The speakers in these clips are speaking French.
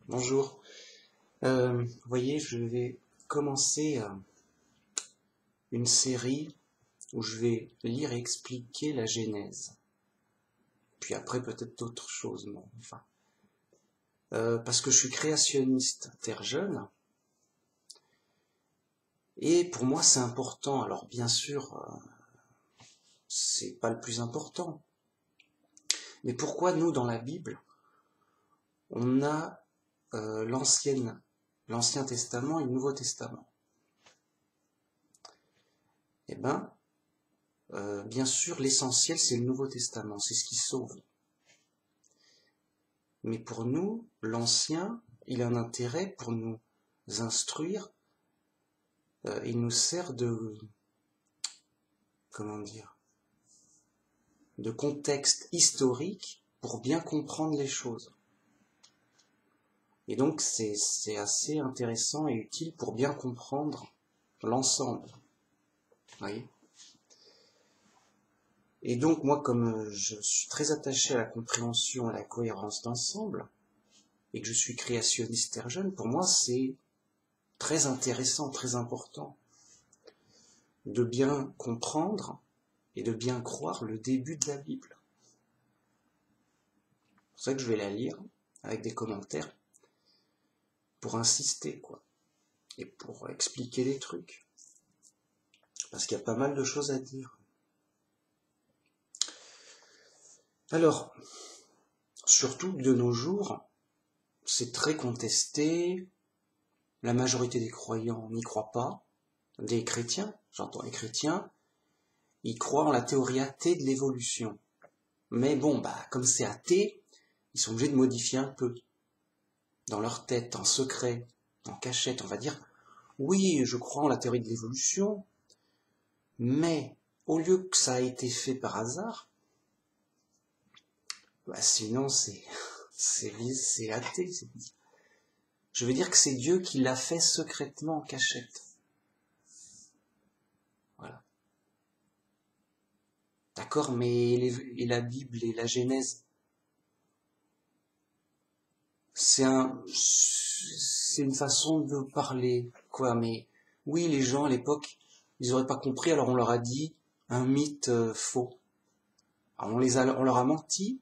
Bonjour. Vous voyez, je vais commencer une série où je vais lire et expliquer la Genèse. Puis après, peut-être d'autres choses, mais enfin. Parce que je suis créationniste terre jeune. Et pour moi, c'est important. Alors, bien sûr, c'est pas le plus important. Mais pourquoi nous, dans la Bible, on a l'Ancien Testament et le Nouveau Testament? Eh ben, bien sûr, l'essentiel, c'est le Nouveau Testament, c'est ce qui sauve. Mais pour nous, l'Ancien, il a un intérêt pour nous instruire, il nous sert de contexte historique pour bien comprendre les choses. Et donc, c'est assez intéressant et utile pour bien comprendre l'ensemble. Vous voyez ? Et donc, moi, comme je suis très attaché à la compréhension, à la cohérence d'ensemble, et que je suis créationniste terre jeune, pour moi, c'est très intéressant, très important de bien comprendre et de bien croire le début de la Bible. C'est pour ça que je vais la lire avec des commentaires pour insister, quoi, et pour expliquer les trucs. Parce qu'il y a pas mal de choses à dire. Alors, surtout de nos jours, c'est très contesté, la majorité des croyants n'y croient pas, des chrétiens, j'entends les chrétiens, ils croient en la théorie athée de l'évolution. Mais bon, comme c'est athée, ils sont obligés de modifier un peu. Dans leur tête, en secret, en cachette, on va dire, oui, je crois en la théorie de l'évolution, mais au lieu que ça a été fait par hasard, sinon c'est athée. Je veux dire que c'est Dieu qui l'a fait secrètement en cachette. Voilà. D'accord, mais et la Bible et la Genèse, c'est une façon de parler, quoi. Mais oui, les gens à l'époque, ils n'auraient pas compris, alors on leur a dit un mythe faux. Alors on leur a menti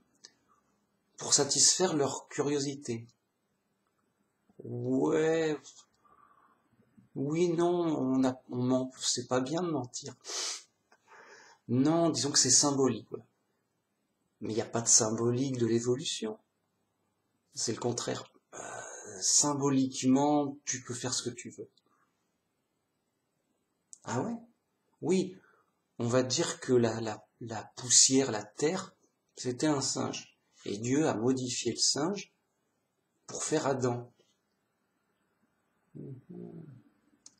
pour satisfaire leur curiosité. Ouais, oui, non, on ment, c'est pas bien de mentir. Non, disons que c'est symbolique. Ouais. Mais il n'y a pas de symbolique de l'évolution. C'est le contraire. Symboliquement, tu peux faire ce que tu veux. Ah ouais? Oui, on va dire que la poussière, la terre, c'était un singe. Et Dieu a modifié le singe pour faire Adam.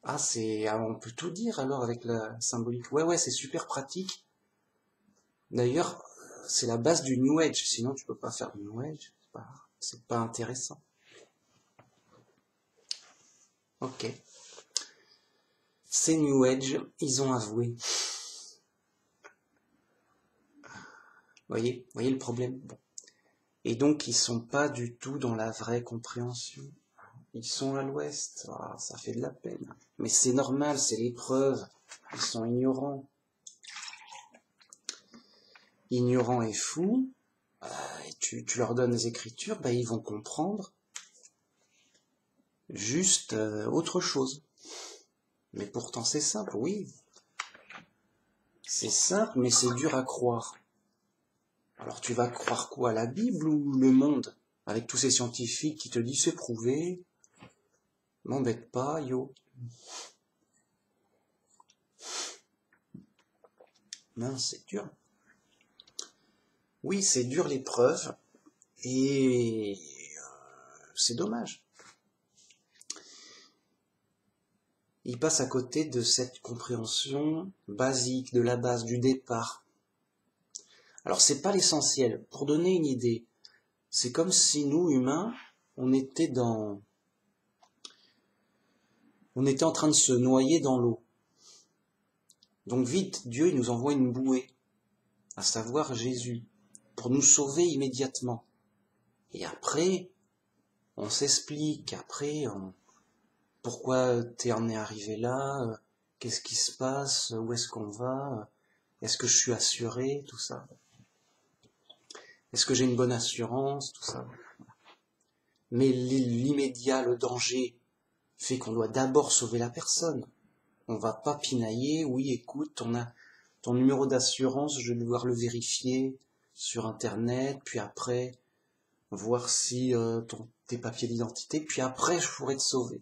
Ah, on peut tout dire alors avec la symbolique. Ouais, c'est super pratique. D'ailleurs, c'est la base du New Age. Sinon, tu peux pas faire du New Age. C'est pas intéressant. Ok. Ces New Age, ils ont avoué. Voyez le problème. Bon. Et donc, ils sont pas du tout dans la vraie compréhension. Ils sont à l'ouest. Ah, ça fait de la peine. Mais c'est normal, c'est l'épreuve. Ils sont ignorants. Ignorants et fous. Et tu leur donnes les écritures, ils vont comprendre juste autre chose. Mais pourtant c'est simple, oui. C'est simple, mais c'est dur à croire. Alors tu vas croire quoi, la Bible ou le monde? Avec tous ces scientifiques qui te disent c'est prouvé. M'embête pas, yo. Mince, c'est dur. Oui, c'est dur l'épreuve. Et c'est dommage. Il passe à côté de cette compréhension basique, de la base, du départ. Alors c'est pas l'essentiel. Pour donner une idée, c'est comme si nous, humains, on était en train de se noyer dans l'eau. Donc vite, Dieu il nous envoie une bouée, à savoir Jésus, pour nous sauver immédiatement. Et après, on s'explique, après, pourquoi t'en es arrivé là, qu'est-ce qui se passe, où est-ce qu'on va, est-ce que je suis assuré, tout ça. Est-ce que j'ai une bonne assurance, tout ça. Mais l'immédiat, le danger, fait qu'on doit d'abord sauver la personne. On va pas pinailler, oui, écoute, on a ton numéro d'assurance, je vais devoir le vérifier sur Internet, puis après, voir si tes papiers d'identité, puis après, je pourrais te sauver.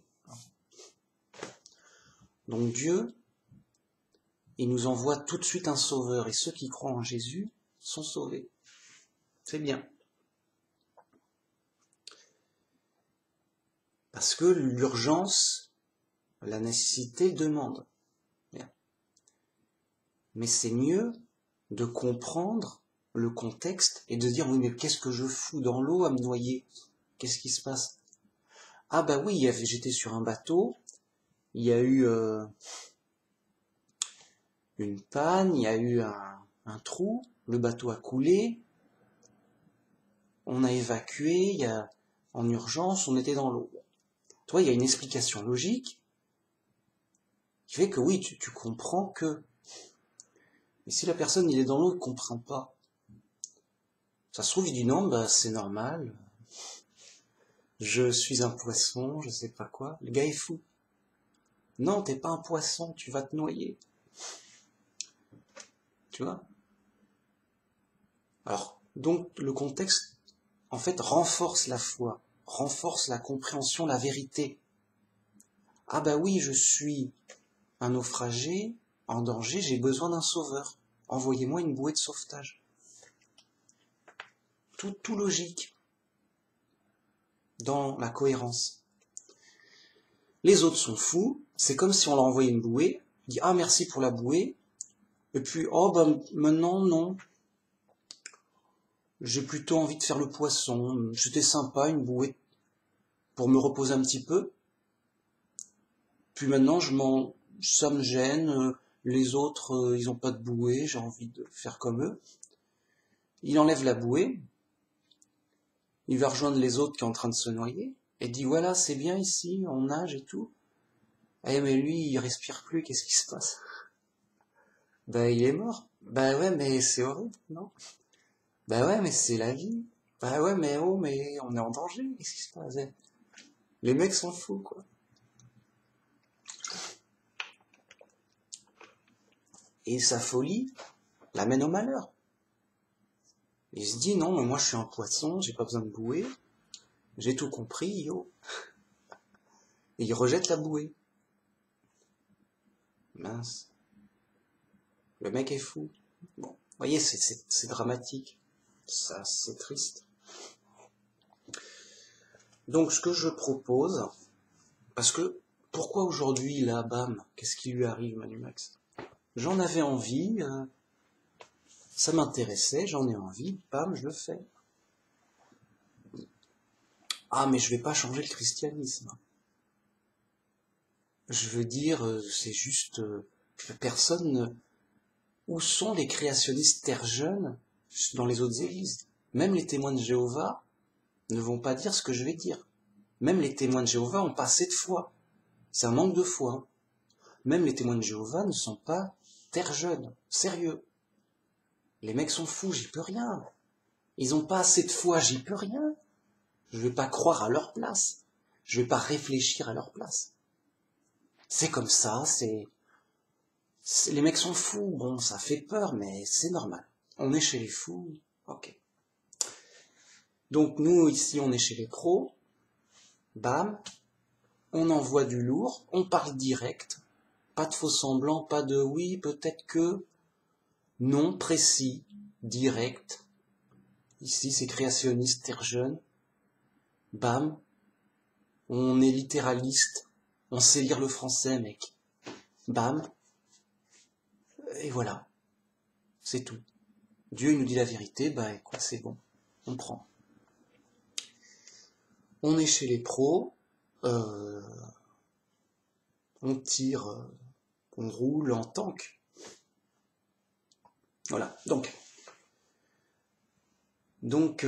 Donc Dieu, il nous envoie tout de suite un sauveur, et ceux qui croient en Jésus sont sauvés. C'est bien. Parce que l'urgence, la nécessité demande. Bien. Mais c'est mieux de comprendre le contexte et de dire, oui, mais qu'est-ce que je fous dans l'eau à me noyer? Qu'est-ce qui se passe? Ah bah oui, j'étais sur un bateau, il y a eu une panne, il y a eu un trou, le bateau a coulé, on a évacué, en urgence, on était dans l'eau. Toi, il y a une explication logique qui fait que oui, tu comprends que... Mais si la personne, il est dans l'eau, il ne comprend pas. Ça se trouve, il dit non, bah c'est normal, je suis un poisson, je sais pas quoi. Le gars est fou. Non, t'es pas un poisson, tu vas te noyer. Tu vois? Alors, donc, le contexte, en fait, renforce la foi, renforce la compréhension, la vérité. Ah bah oui, je suis un naufragé, en danger, j'ai besoin d'un sauveur. Envoyez-moi une bouée de sauvetage. Tout logique, dans la cohérence. Les autres sont fous, c'est comme si on leur envoyait une bouée, il dit « Ah, merci pour la bouée », et puis « Oh, ben maintenant, non, j'ai plutôt envie de faire le poisson, c'était sympa, une bouée pour me reposer un petit peu, puis maintenant, ça me gêne, les autres, ils ont pas de bouée, j'ai envie de faire comme eux. » Il enlève la bouée, il va rejoindre les autres qui sont en train de se noyer, et dit « Voilà, c'est bien ici, on nage et tout. » Eh mais lui, il respire plus, qu'est-ce qui se passe? Ben il est mort. Ben ouais, mais c'est horrible, non? Ben ouais, mais c'est la vie. Ben ouais, mais oh, mais on est en danger, qu'est-ce qui se passe? Les mecs sont fous, quoi. Et sa folie l'amène au malheur. Il se dit, non, mais moi je suis un poisson, j'ai pas besoin de bouée, j'ai tout compris, yo. Et il rejette la bouée. Mince. Le mec est fou. Bon, vous voyez, c'est dramatique. Ça, c'est triste. Donc, ce que je propose, parce que, pourquoi aujourd'hui, là, bam, qu'est-ce qui lui arrive, Manu Max? J'en avais envie, ça m'intéressait, j'en ai envie, bam, je le fais. Ah, mais je vais pas changer le christianisme. Je veux dire, c'est juste, personne... Où sont les créationnistes terre jeunes dans les autres églises? Même les témoins de Jéhovah ne vont pas dire ce que je vais dire. Même les témoins de Jéhovah ont pas assez de foi. C'est un manque de foi. Même les témoins de Jéhovah ne sont pas terre jeune. Sérieux. Les mecs sont fous, j'y peux rien. Ils ont pas assez de foi, j'y peux rien. Je vais pas croire à leur place. Je vais pas réfléchir à leur place. C'est comme ça, les mecs sont fous, bon, ça fait peur, mais c'est normal. On est chez les fous, ok. Donc nous, ici, on est chez les pros, bam, on envoie du lourd, on parle direct, pas de faux semblants, pas de oui, peut-être que, non, précis, direct. Ici, c'est créationniste, terre jeune, bam, on est littéraliste, on sait lire le français, mec, bam, et voilà, c'est tout. Dieu, il nous dit la vérité, bah écoute, c'est bon, on prend. On est chez les pros, on tire, on roule en tank. Voilà, donc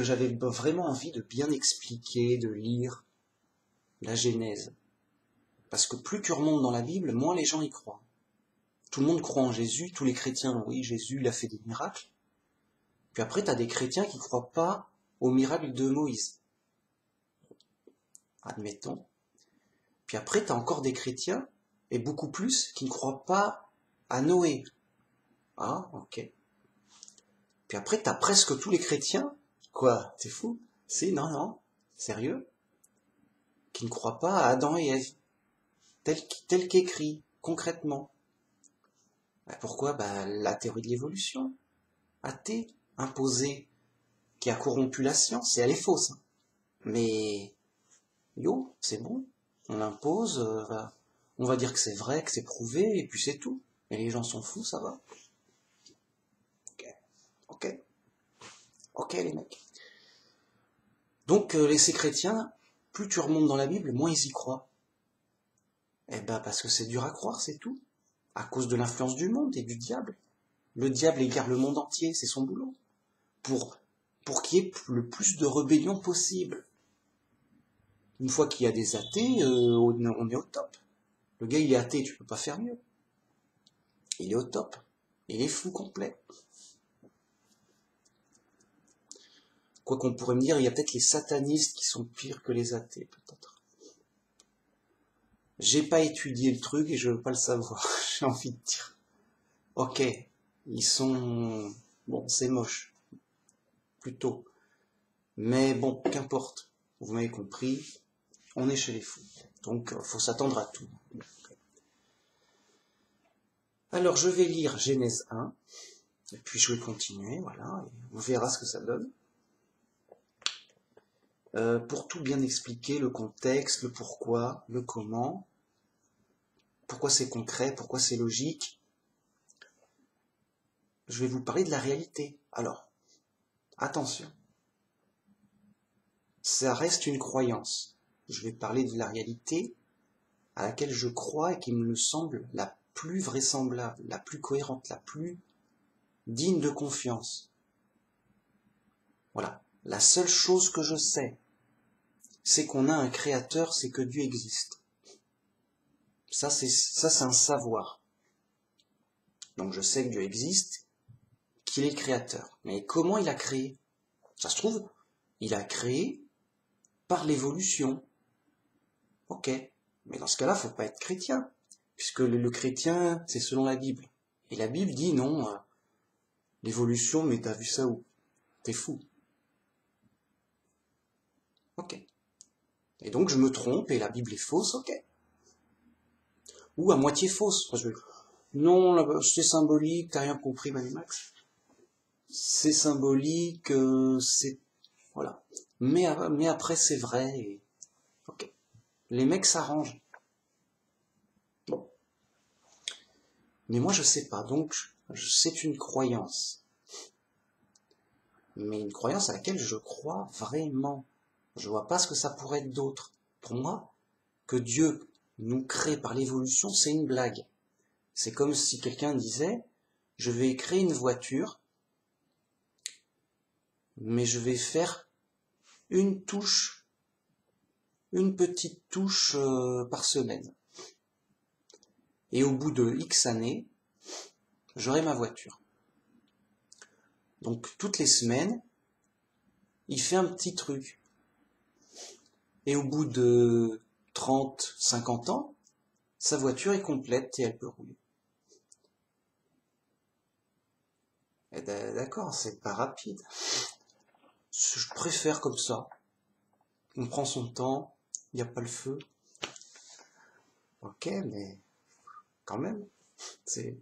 j'avais vraiment envie de bien expliquer, de lire la Genèse. Parce que plus tu remontes dans la Bible, moins les gens y croient. Tout le monde croit en Jésus, tous les chrétiens, oui, Jésus, il a fait des miracles. Puis après, tu as des chrétiens qui ne croient pas au miracle de Moïse. Admettons. Puis après, tu as encore des chrétiens, et beaucoup plus, qui ne croient pas à Noé. Ah, ok. Puis après, tu as presque tous les chrétiens. Quoi, t'es fou? Si, non, non, sérieux? Qui ne croient pas à Adam et Ève, tel qu'écrit, concrètement. Pourquoi? La théorie de l'évolution, athée, imposée, qui a corrompu la science, et elle est fausse. Mais, yo, c'est bon, on l'impose, on va dire que c'est vrai, que c'est prouvé, et puis c'est tout. Et les gens sont fous, ça va. Ok les mecs. Donc, ces chrétiens, plus tu remontes dans la Bible, moins ils y croient. Eh ben, parce que c'est dur à croire, c'est tout. À cause de l'influence du monde et du diable. Le diable égare le monde entier, c'est son boulot. Pour qu'il y ait le plus de rébellion possible. Une fois qu'il y a des athées, on est au top. Le gars, il est athée, tu peux pas faire mieux. Il est au top. Il est fou complet. Quoi qu'on pourrait me dire, il y a peut-être les satanistes qui sont pires que les athées, peut-être. J'ai pas étudié le truc et je veux pas le savoir, j'ai envie de dire. Ok, ils sont... Bon, c'est moche. Plutôt. Mais bon, qu'importe. Vous m'avez compris, on est chez les fous. Donc, faut s'attendre à tout. Alors, je vais lire Genèse 1, et puis je vais continuer, voilà, et on verra ce que ça donne. Pour tout bien expliquer, le contexte, le pourquoi, le comment, pourquoi c'est concret, pourquoi c'est logique, je vais vous parler de la réalité. Alors, attention, ça reste une croyance. Je vais parler de la réalité à laquelle je crois et qui me semble la plus vraisemblable, la plus cohérente, la plus digne de confiance. Voilà. La seule chose que je sais, c'est qu'on a un créateur, c'est que Dieu existe. Ça, c'est un savoir. Donc je sais que Dieu existe, qu'il est le créateur. Mais comment il a créé? Ça se trouve, il a créé par l'évolution. Ok. Mais dans ce cas-là, faut pas être chrétien. Puisque le chrétien, c'est selon la Bible. Et la Bible dit non, l'évolution, mais t'as vu ça où? T'es fou. Ok. Et donc je me trompe et la Bible est fausse, ok. Ou à moitié fausse. Non, c'est symbolique, t'as rien compris, Max. C'est symbolique, c'est... Voilà. Mais après, c'est vrai. Et... Ok. Les mecs s'arrangent. Bon. Mais moi, je sais pas. Donc, c'est une croyance. Mais une croyance à laquelle je crois vraiment. Je vois pas ce que ça pourrait être d'autre. Pour moi, que Dieu nous crée par l'évolution, c'est une blague. C'est comme si quelqu'un disait, je vais créer une voiture, mais je vais faire une touche, une petite touche par semaine. Et au bout de X années, j'aurai ma voiture. Donc toutes les semaines, il fait un petit truc. Et au bout de 30, 50 ans, sa voiture est complète et elle peut rouler. Et d'accord, c'est pas rapide. Je préfère comme ça. On prend son temps, il n'y a pas le feu. Ok, mais quand même, c'est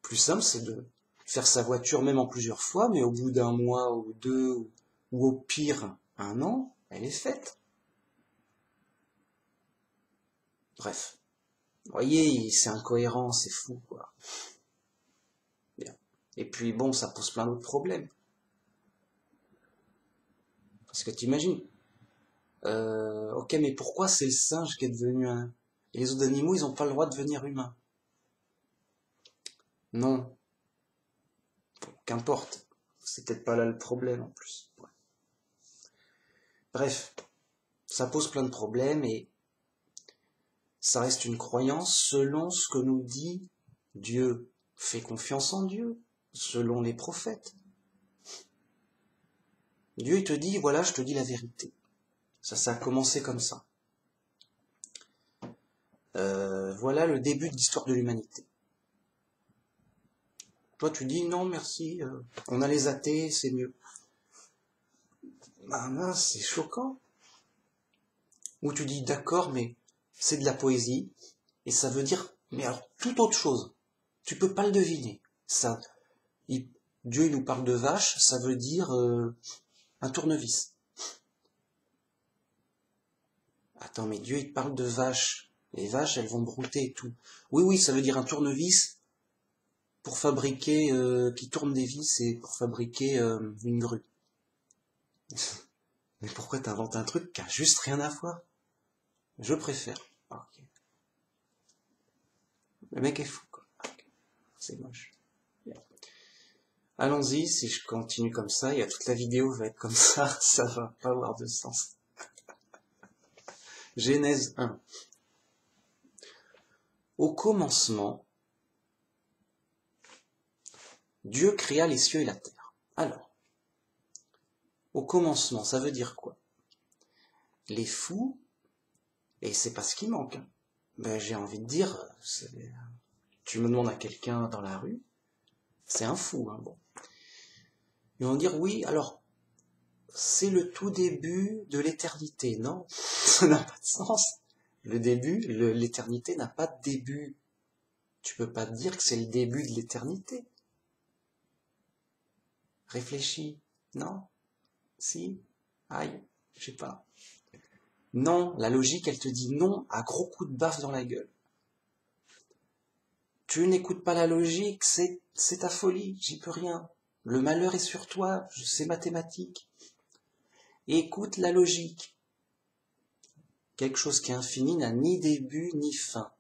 plus simple, c'est de faire sa voiture même en plusieurs fois, mais au bout d'un mois ou deux, ou au pire un an, elle est faite. Bref, vous voyez, c'est incohérent, c'est fou, quoi. Bien. Et puis bon, ça pose plein d'autres problèmes. Parce que t'imagines, ok, mais pourquoi c'est le singe qui est devenu un... Et les autres animaux, ils n'ont pas le droit de devenir humains? Non. Bon, qu'importe. C'est peut-être pas là le problème en plus. Ouais. Bref, ça pose plein de problèmes et Ça reste une croyance selon ce que nous dit Dieu. Fais confiance en Dieu, selon les prophètes. Dieu, il te dit, voilà, je te dis la vérité. Ça a commencé comme ça. Voilà le début de l'histoire de l'humanité. Toi, tu dis, non, merci, on a les athées, c'est mieux. Ah mince, c'est choquant. Ou tu dis, d'accord, mais c'est de la poésie, et ça veut dire, mais alors, tout autre chose. Tu peux pas le deviner. Ça, Dieu, il nous parle de vache, ça veut dire un tournevis. Attends, mais Dieu, il te parle de vaches. Les vaches, elles vont brouter et tout. Oui, oui, ça veut dire un tournevis pour fabriquer, qui tourne des vis et pour fabriquer une grue. Mais pourquoi t'inventes un truc qui a juste rien à voir? Je préfère. Okay. Le mec est fou, quoi. Okay. C'est moche. Yeah. Allons-y, si je continue comme ça, il y a toute la vidéo va être comme ça va pas avoir de sens. Genèse 1. Au commencement, Dieu créa les cieux et la terre. Alors, au commencement, ça veut dire quoi? Les fous, et c'est pas ce qui manque, hein. Ben, j'ai envie de dire, tu me demandes à quelqu'un dans la rue, c'est un fou, hein, bon. Ils vont dire, oui, alors, c'est le tout début de l'éternité. Non, ça n'a pas de sens. Le début, l'éternité n'a pas de début. Tu peux pas te dire que c'est le début de l'éternité. Réfléchis. Non? Si? Aïe, je sais pas. Non, la logique, elle te dit non à gros coups de baffe dans la gueule. Tu n'écoutes pas la logique, c'est ta folie, j'y peux rien. Le malheur est sur toi, c'est mathématique. Écoute la logique. Quelque chose qui est infini n'a ni début ni fin.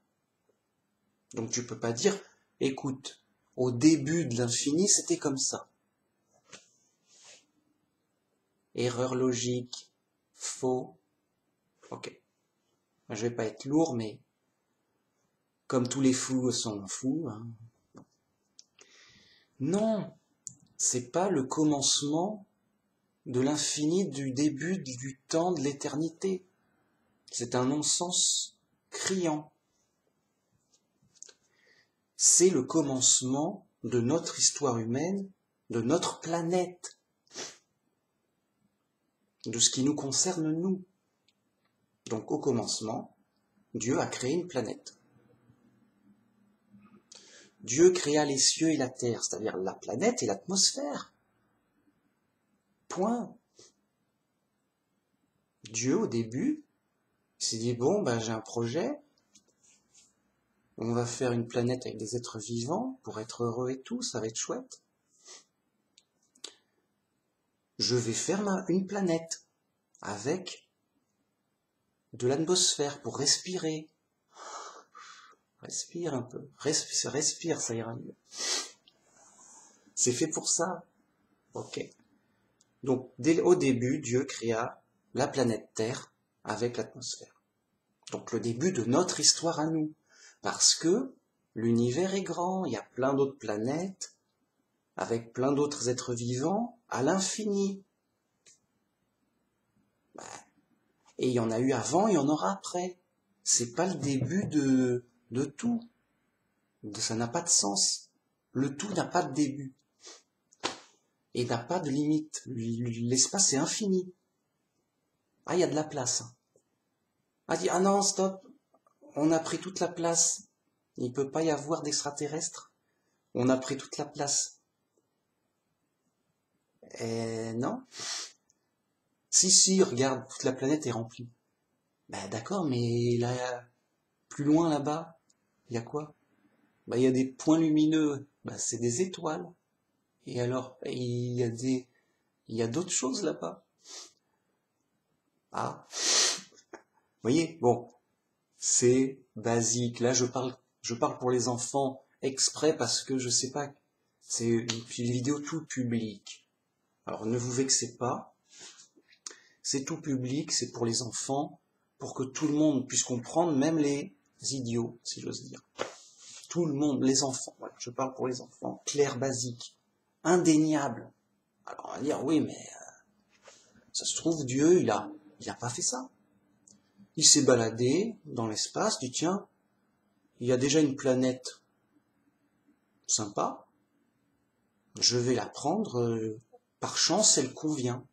Donc tu peux pas dire, écoute, au début de l'infini, c'était comme ça. Erreur logique, faux. Ok. Je vais pas être lourd, mais comme tous les fous sont fous, hein. Non, c'est pas le commencement de l'infini, du début du temps, de l'éternité. C'est un non-sens criant. C'est le commencement de notre histoire humaine, de notre planète, de ce qui nous concerne nous. Donc au commencement, Dieu a créé une planète. Dieu créa les cieux et la terre, c'est-à-dire la planète et l'atmosphère. Point. Dieu, au début, s'est dit, bon, ben, j'ai un projet, on va faire une planète avec des êtres vivants pour être heureux et tout, ça va être chouette. Je vais faire une planète avec de l'atmosphère pour respirer. Respire un peu. Respire, ça ira mieux. C'est fait pour ça. Ok. Donc, au début, Dieu créa la planète Terre avec l'atmosphère. Donc, le début de notre histoire à nous. Parce que l'univers est grand, il y a plein d'autres planètes, avec plein d'autres êtres vivants, à l'infini. Et il y en a eu avant, il y en aura après. C'est pas le début de tout. Ça n'a pas de sens. Le tout n'a pas de début. Et n'a pas de limite. L'espace est infini. Ah, il y a de la place. Ah non, stop. On a pris toute la place. Il ne peut pas y avoir d'extraterrestres. On a pris toute la place. Non. Si, regarde, toute la planète est remplie. Ben d'accord, mais là, plus loin là-bas, il y a quoi? Ben il y a des points lumineux. Ben c'est des étoiles. Et alors, il y a d'autres choses là-bas. Ah. Vous voyez, bon, c'est basique. Là, je parle pour les enfants exprès parce que je sais pas, c'est une vidéo tout public. Alors ne vous vexez pas, c'est tout public, c'est pour les enfants, pour que tout le monde puisse comprendre, même les idiots, si j'ose dire. Tout le monde, les enfants, voilà, je parle pour les enfants, clair, basique, indéniable. Alors on va dire, oui, mais ça se trouve, Dieu, il a pas fait ça. Il s'est baladé dans l'espace, dit tiens, il y a déjà une planète sympa, je vais la prendre, par chance elle convient.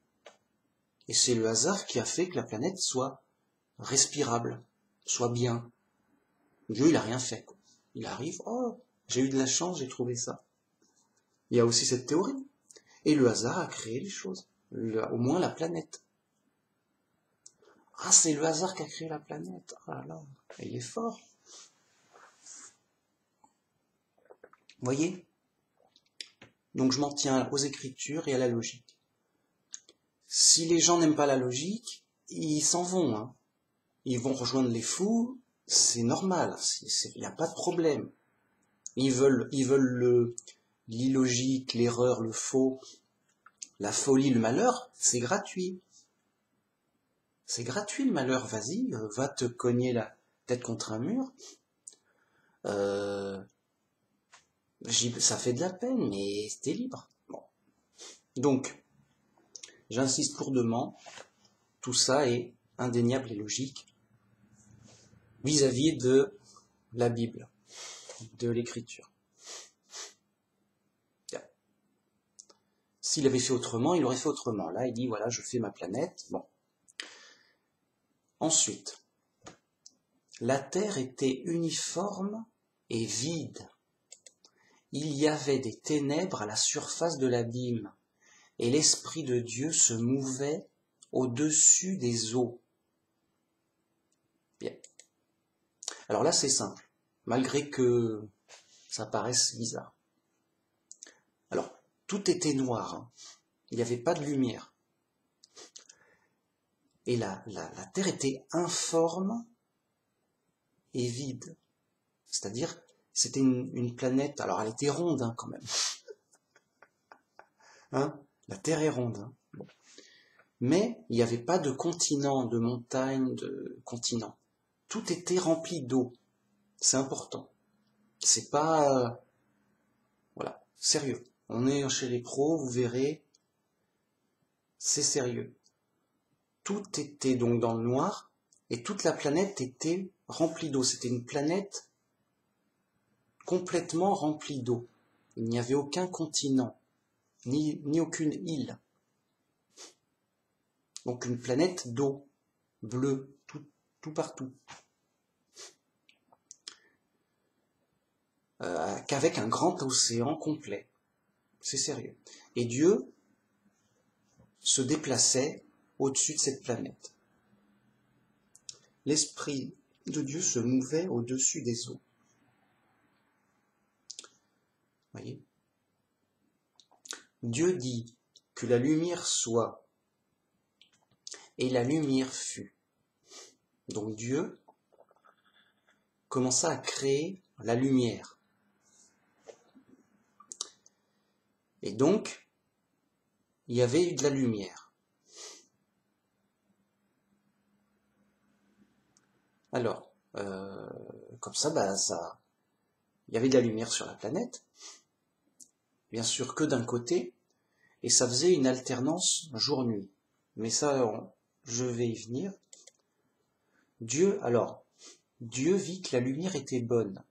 Et c'est le hasard qui a fait que la planète soit respirable, soit bien. Dieu, il a rien fait, quoi. Il arrive, oh, j'ai eu de la chance, j'ai trouvé ça. Il y a aussi cette théorie. Et le hasard a créé les choses, au moins la planète. Ah, c'est le hasard qui a créé la planète. Ah là, il est fort. Vous voyez? Donc je m'en tiens aux Écritures et à la logique. Si les gens n'aiment pas la logique, ils s'en vont. Hein. Ils vont rejoindre les fous, c'est normal, il n'y a pas de problème. Ils veulent l'illogique, l'erreur, le faux, la folie, le malheur, c'est gratuit. C'est gratuit le malheur, vas-y, va te cogner la tête contre un mur. Ça fait de la peine, mais t'es libre. Bon. Donc, j'insiste lourdement, tout ça est indéniable et logique vis-à-vis de la Bible, de l'Écriture. S'il avait fait autrement, il aurait fait autrement. Là, il dit, voilà, je fais ma planète. Bon. Ensuite, la Terre était uniforme et vide. Il y avait des ténèbres à la surface de l'abîme, et l'Esprit de Dieu se mouvait au-dessus des eaux. Bien. Alors là, c'est simple, malgré que ça paraisse bizarre. Alors, tout était noir, hein. Il n'y avait pas de lumière. Et la Terre était informe et vide. C'est-à-dire, c'était une planète, alors elle était ronde hein, quand même. Hein, la Terre est ronde. Hein. Bon. Mais il n'y avait pas de continent, de montagne, de continent. Tout était rempli d'eau. C'est important. C'est pas... voilà, sérieux. On est chez les pros, vous verrez. C'est sérieux. Tout était donc dans le noir et toute la planète était remplie d'eau. C'était une planète complètement remplie d'eau. Il n'y avait aucun continent, ni aucune île. Donc une planète d'eau, bleue, tout partout. Qu'avec un grand océan complet. C'est sérieux. Et Dieu se déplaçait au-dessus de cette planète. L'Esprit de Dieu se mouvait au-dessus des eaux. Voyez ? Dieu dit que la lumière soit, et la lumière fut. Donc Dieu commença à créer la lumière. Et donc, il y avait eu de la lumière. Alors, comme ça, il y avait de la lumière sur la planète, bien sûr que d'un côté, et ça faisait une alternance jour-nuit. Mais ça, je vais y venir. Dieu vit que la lumière était bonne,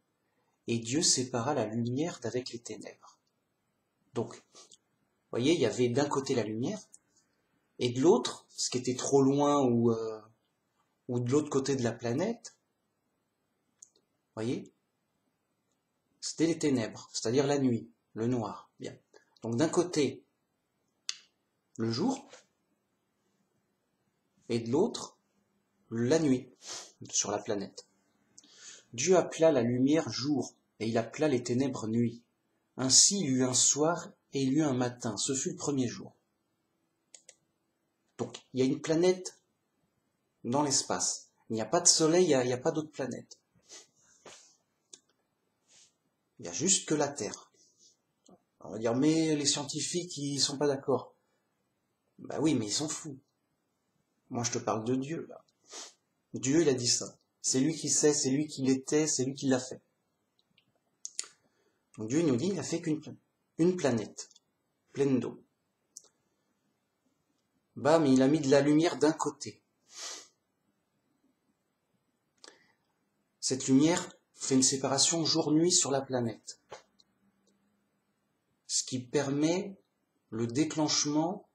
et Dieu sépara la lumière d'avec les ténèbres. Donc, vous voyez, il y avait d'un côté la lumière, et de l'autre, ce qui était trop loin ou de l'autre côté de la planète, vous voyez, c'était les ténèbres, c'est-à-dire la nuit, le noir. Bien. Donc d'un côté, le jour, et de l'autre, la nuit, sur la planète. Dieu appela la lumière jour, et il appela les ténèbres nuit. Ainsi il y eut un soir et il y eut un matin, ce fut le premier jour. Donc, il y a une planète dans l'espace. Il n'y a pas de soleil, il n'y a pas d'autre planète. Il n'y a juste que la Terre. On va dire, mais les scientifiques, ils sont pas d'accord. Bah oui, mais ils sont fous. Moi, je te parle de Dieu, là. Dieu, il a dit ça. C'est lui qui sait, c'est lui qui l'était, c'est lui qui l'a fait. Donc Dieu nous dit, il a fait une planète, pleine d'eau. Bam, il a mis de la lumière d'un côté. Cette lumière fait une séparation jour-nuit sur la planète. Ce qui permet le déclenchement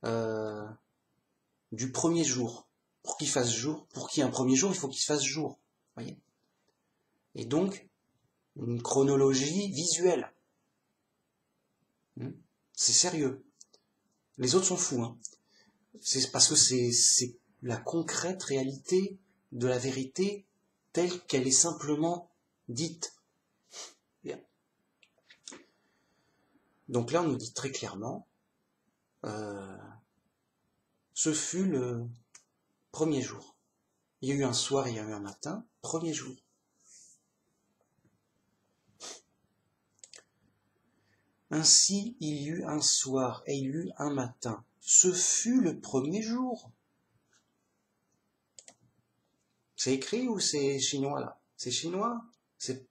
du premier jour. Pour qu'il fasse jour, pour qu'il y ait un premier jour, il faut qu'il se fasse jour. Voyez. Et donc, une chronologie visuelle. C'est sérieux. Les autres sont fous. Hein. C'est parce que c'est la concrète réalité de la vérité telle qu'elle est simplement dite. Bien. Donc là, on nous dit très clairement, ce fut le premier jour. Il y a eu un soir, il y a eu un matin, premier jour. Ainsi, il y eut un soir et il y eut un matin. Ce fut le premier jour. C'est écrit ou c'est chinois là? C'est chinois? C'est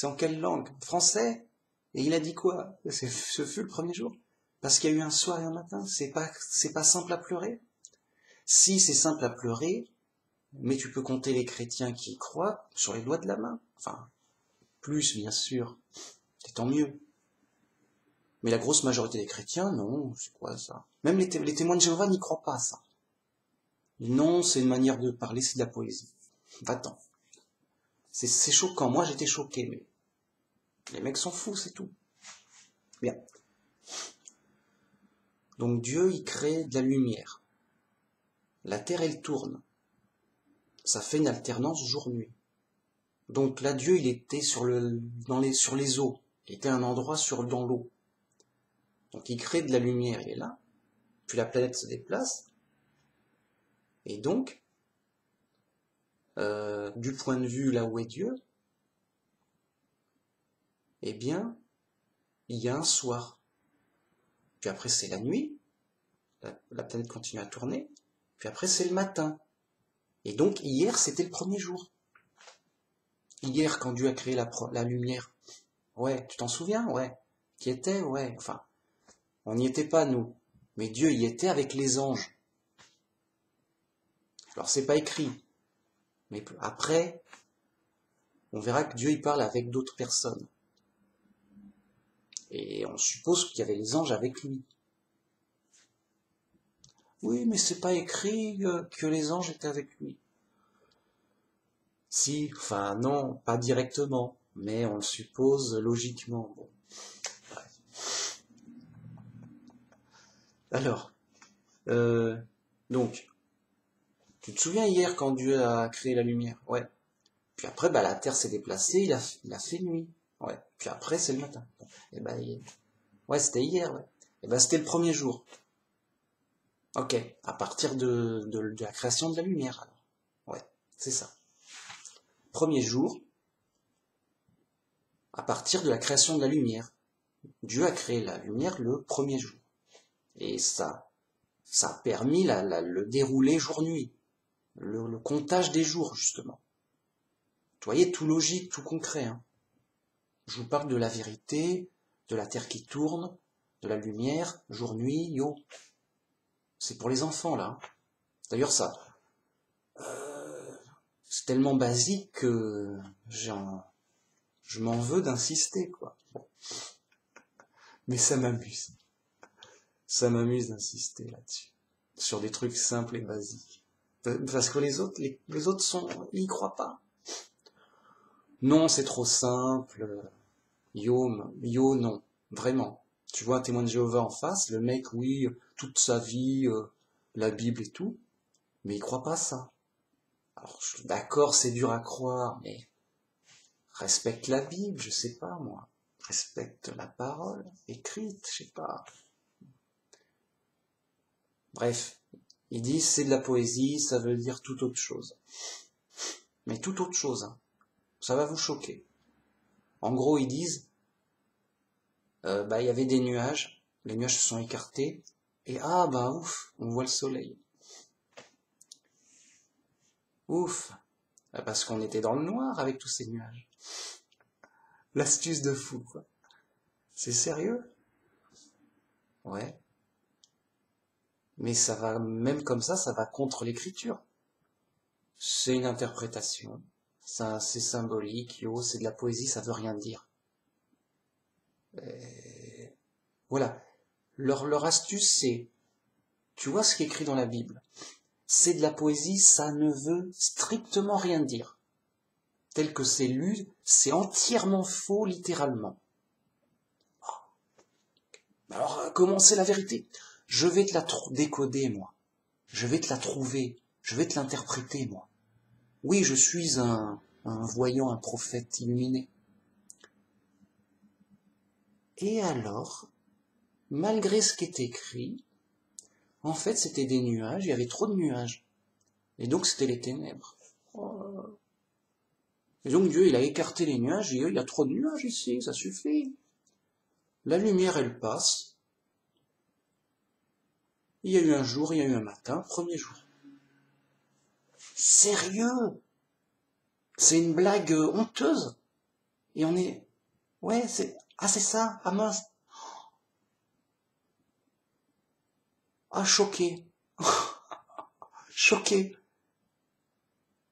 en quelle langue? Français? Et il a dit quoi? Ce fut le premier jour. Parce qu'il y a eu un soir et un matin. C'est pas simple à pleurer. Si c'est simple à pleurer, mais tu peux compter les chrétiens qui y croient sur les doigts de la main. Enfin, plus bien sûr. C'est tant mieux. Mais la grosse majorité des chrétiens, non, c'est quoi ça? Même les témoins de Jéhovah n'y croient pas à ça. Non, c'est une manière de parler, c'est de la poésie. Va-t'en. C'est choquant. Moi, j'étais choqué, mais les mecs sont fous, c'est tout. Bien. Donc Dieu, il crée de la lumière. La terre, elle tourne. Ça fait une alternance jour-nuit. Donc là, Dieu, il était sur les eaux. Il était à un endroit dans l'eau. Donc il crée de la lumière, il est là. Puis la planète se déplace. Et donc, du point de vue là où est Dieu, eh bien, il y a un soir. Puis après, c'est la nuit. La planète continue à tourner. Puis après, c'est le matin. Et donc, hier, c'était le premier jour. Hier, quand Dieu a créé la lumière. Ouais, tu t'en souviens? Ouais. Qui était? Ouais. Enfin, on n'y était pas, nous. Mais Dieu y était avec les anges. Alors, c'est pas écrit. Mais après, on verra que Dieu y parle avec d'autres personnes. Et on suppose qu'il y avait les anges avec lui. Oui, mais c'est pas écrit que les anges étaient avec lui. Si, enfin non, pas directement, mais on le suppose logiquement. Bon. Alors, donc, tu te souviens hier quand Dieu a créé la lumière? Ouais. Puis après, la terre s'est déplacée, il a fait nuit. Ouais. Puis après, c'est le matin. Bon. Et ouais, c'était hier, ouais. Et c'était le premier jour. Ok, à partir de la création de la lumière, alors. Ouais, c'est ça. Premier jour, à partir de la création de la lumière. Dieu a créé la lumière le premier jour. Et ça a permis le déroulé jour-nuit. Le comptage des jours, justement. Vous voyez, tout logique, tout concret. Hein. Je vous parle de la vérité, de la terre qui tourne, de la lumière, jour-nuit, yo. C'est pour les enfants, là. D'ailleurs, ça, c'est tellement basique que je m'en veux d'insister, quoi. Bon. Mais ça m'amuse. Ça m'amuse d'insister là-dessus. Sur des trucs simples et basiques. Parce que les autres ils n'y croient pas. Non, c'est trop simple. Yo, non. Vraiment. Tu vois un témoin de Jéhovah en face, le mec, oui, toute sa vie, la Bible et tout, mais il croit pas ça. Alors, d'accord, c'est dur à croire, mais respecte la Bible, je sais pas, moi. Respecte la parole écrite, je sais pas. Bref, ils disent c'est de la poésie, ça veut dire tout autre chose. Mais tout autre chose, hein. Ça va vous choquer. En gros, ils disent, il y avait des nuages, les nuages se sont écartés, et ouf, on voit le soleil. Ouf, Parce qu'on était dans le noir avec tous ces nuages. L'astuce de fou, quoi. C'est sérieux? Ouais. Mais ça va, même comme ça va contre l'écriture. C'est une interprétation. Ça, c'est symbolique, c'est de la poésie, ça veut rien dire. Voilà. Leur astuce, c'est, tu vois ce qui est écrit dans la Bible. C'est de la poésie, ça ne veut strictement rien dire. Tel que c'est lu, c'est entièrement faux, littéralement. Alors, comment c'est la vérité? Je vais te la décoder, moi. Je vais te la trouver. Je vais te l'interpréter, moi. Oui, je suis un voyant, un prophète illuminé. Et alors, malgré ce qui est écrit, en fait, c'était des nuages, il y avait trop de nuages. Et donc, c'était les ténèbres. Et donc, Dieu, il a écarté les nuages, et il y a trop de nuages ici, ça suffit. La lumière, elle passe. Il y a eu un jour, il y a eu un matin, premier jour. Sérieux? C'est une blague honteuse. Et on est... Ouais, c'est... Ah, c'est ça? Ah mince. Ah, choqué. Choqué.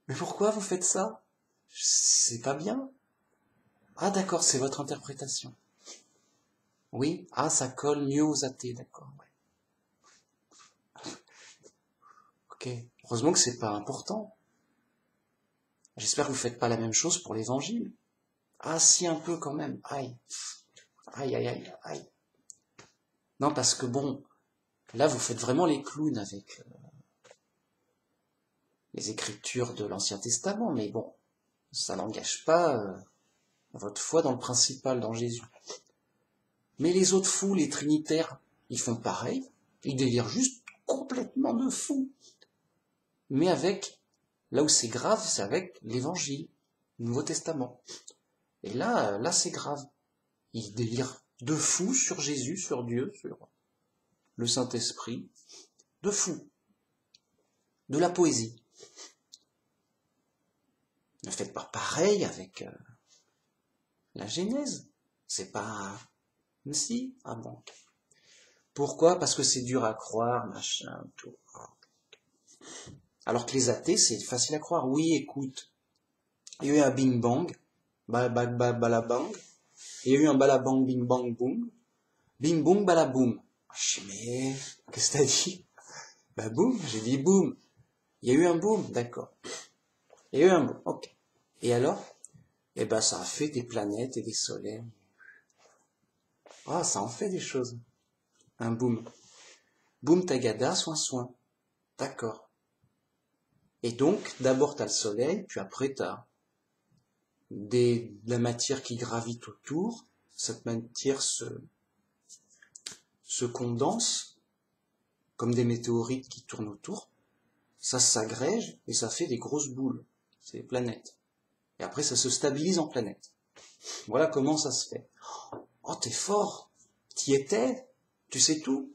Mais pourquoi vous faites ça? C'est pas bien. Ah, d'accord, c'est votre interprétation. Oui? Ah, ça colle mieux aux athées, d'accord. Ouais. Ok. Heureusement que c'est pas important. J'espère que vous faites pas la même chose pour l'évangile. Ah, si, un peu quand même. Aïe. Aïe, aïe, aïe, aïe. Non, parce que bon, là, vous faites vraiment les clowns avec les écritures de l'Ancien Testament, mais bon, ça n'engage pas votre foi dans le principal, dans Jésus. Mais les autres fous, les trinitaires, ils font pareil, ils délirent juste complètement de fous. Mais avec, là où c'est grave, c'est avec l'Évangile, le Nouveau Testament. Et là c'est grave. Ils délirent de fous sur Jésus, sur Dieu, sur le Saint-Esprit, de fous, de la poésie. Ne faites pas pareil avec la Genèse. C'est pas... Mais si, ah bon. Pourquoi? Parce que c'est dur à croire, machin, tout. Alors que les athées, c'est facile à croire. Oui, écoute, il y a eu un bing bang, balabang, il y a eu un balabang bing bang boom, bing boom balaboum. Je dis, mais, qu'est-ce que t'as dit? Bah boum, j'ai dit boum. Il y a eu un boom, d'accord. Il y a eu un boom, ok. Et alors? Eh ben, ça a fait des planètes et des soleils. Ah, ça en fait des choses. Un boom. Boom tagada, soin. D'accord. Et donc, d'abord t'as le soleil, puis après t'as de la matière qui gravite autour. Cette matière se condense, comme des météorites qui tournent autour. Ça s'agrège et ça fait des grosses boules. C'est les planètes. Et après, ça se stabilise en planète. Voilà comment ça se fait. Oh, t'es fort. T'y étais. Tu sais tout.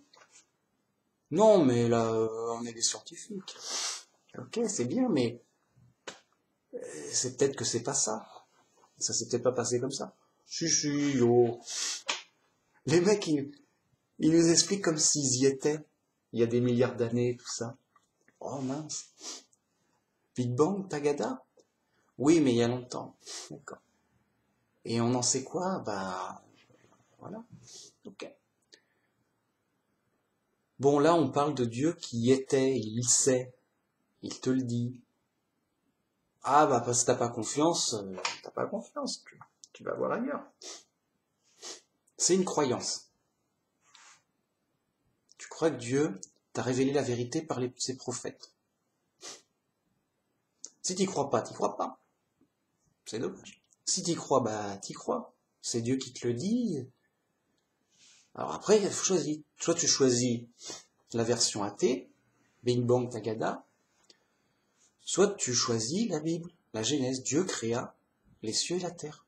Non, mais là, on est des scientifiques. Ok, c'est bien, mais c'est peut-être que c'est pas ça. Ça s'est peut-être pas passé comme ça. Si, yo. Les mecs, ils nous expliquent comme s'ils y étaient. Il y a des milliards d'années, tout ça. Oh mince. Big Bang, Tagada? Oui, mais il y a longtemps. D'accord. Et on en sait quoi? Bah, voilà. Ok. Bon, là, on parle de Dieu qui y était, il sait, il te le dit. Ah, bah, parce que t'as pas confiance, tu vas voir ailleurs. C'est une croyance. Tu crois que Dieu t'a révélé la vérité par ses prophètes. Si t'y crois pas, t'y crois pas. C'est dommage. Si t'y crois, bah, t'y crois. C'est Dieu qui te le dit. Alors après, il faut choisir. Soit tu choisis la version athée, Bing Bang Tagada, soit tu choisis la Bible, la Genèse. Dieu créa les cieux et la terre.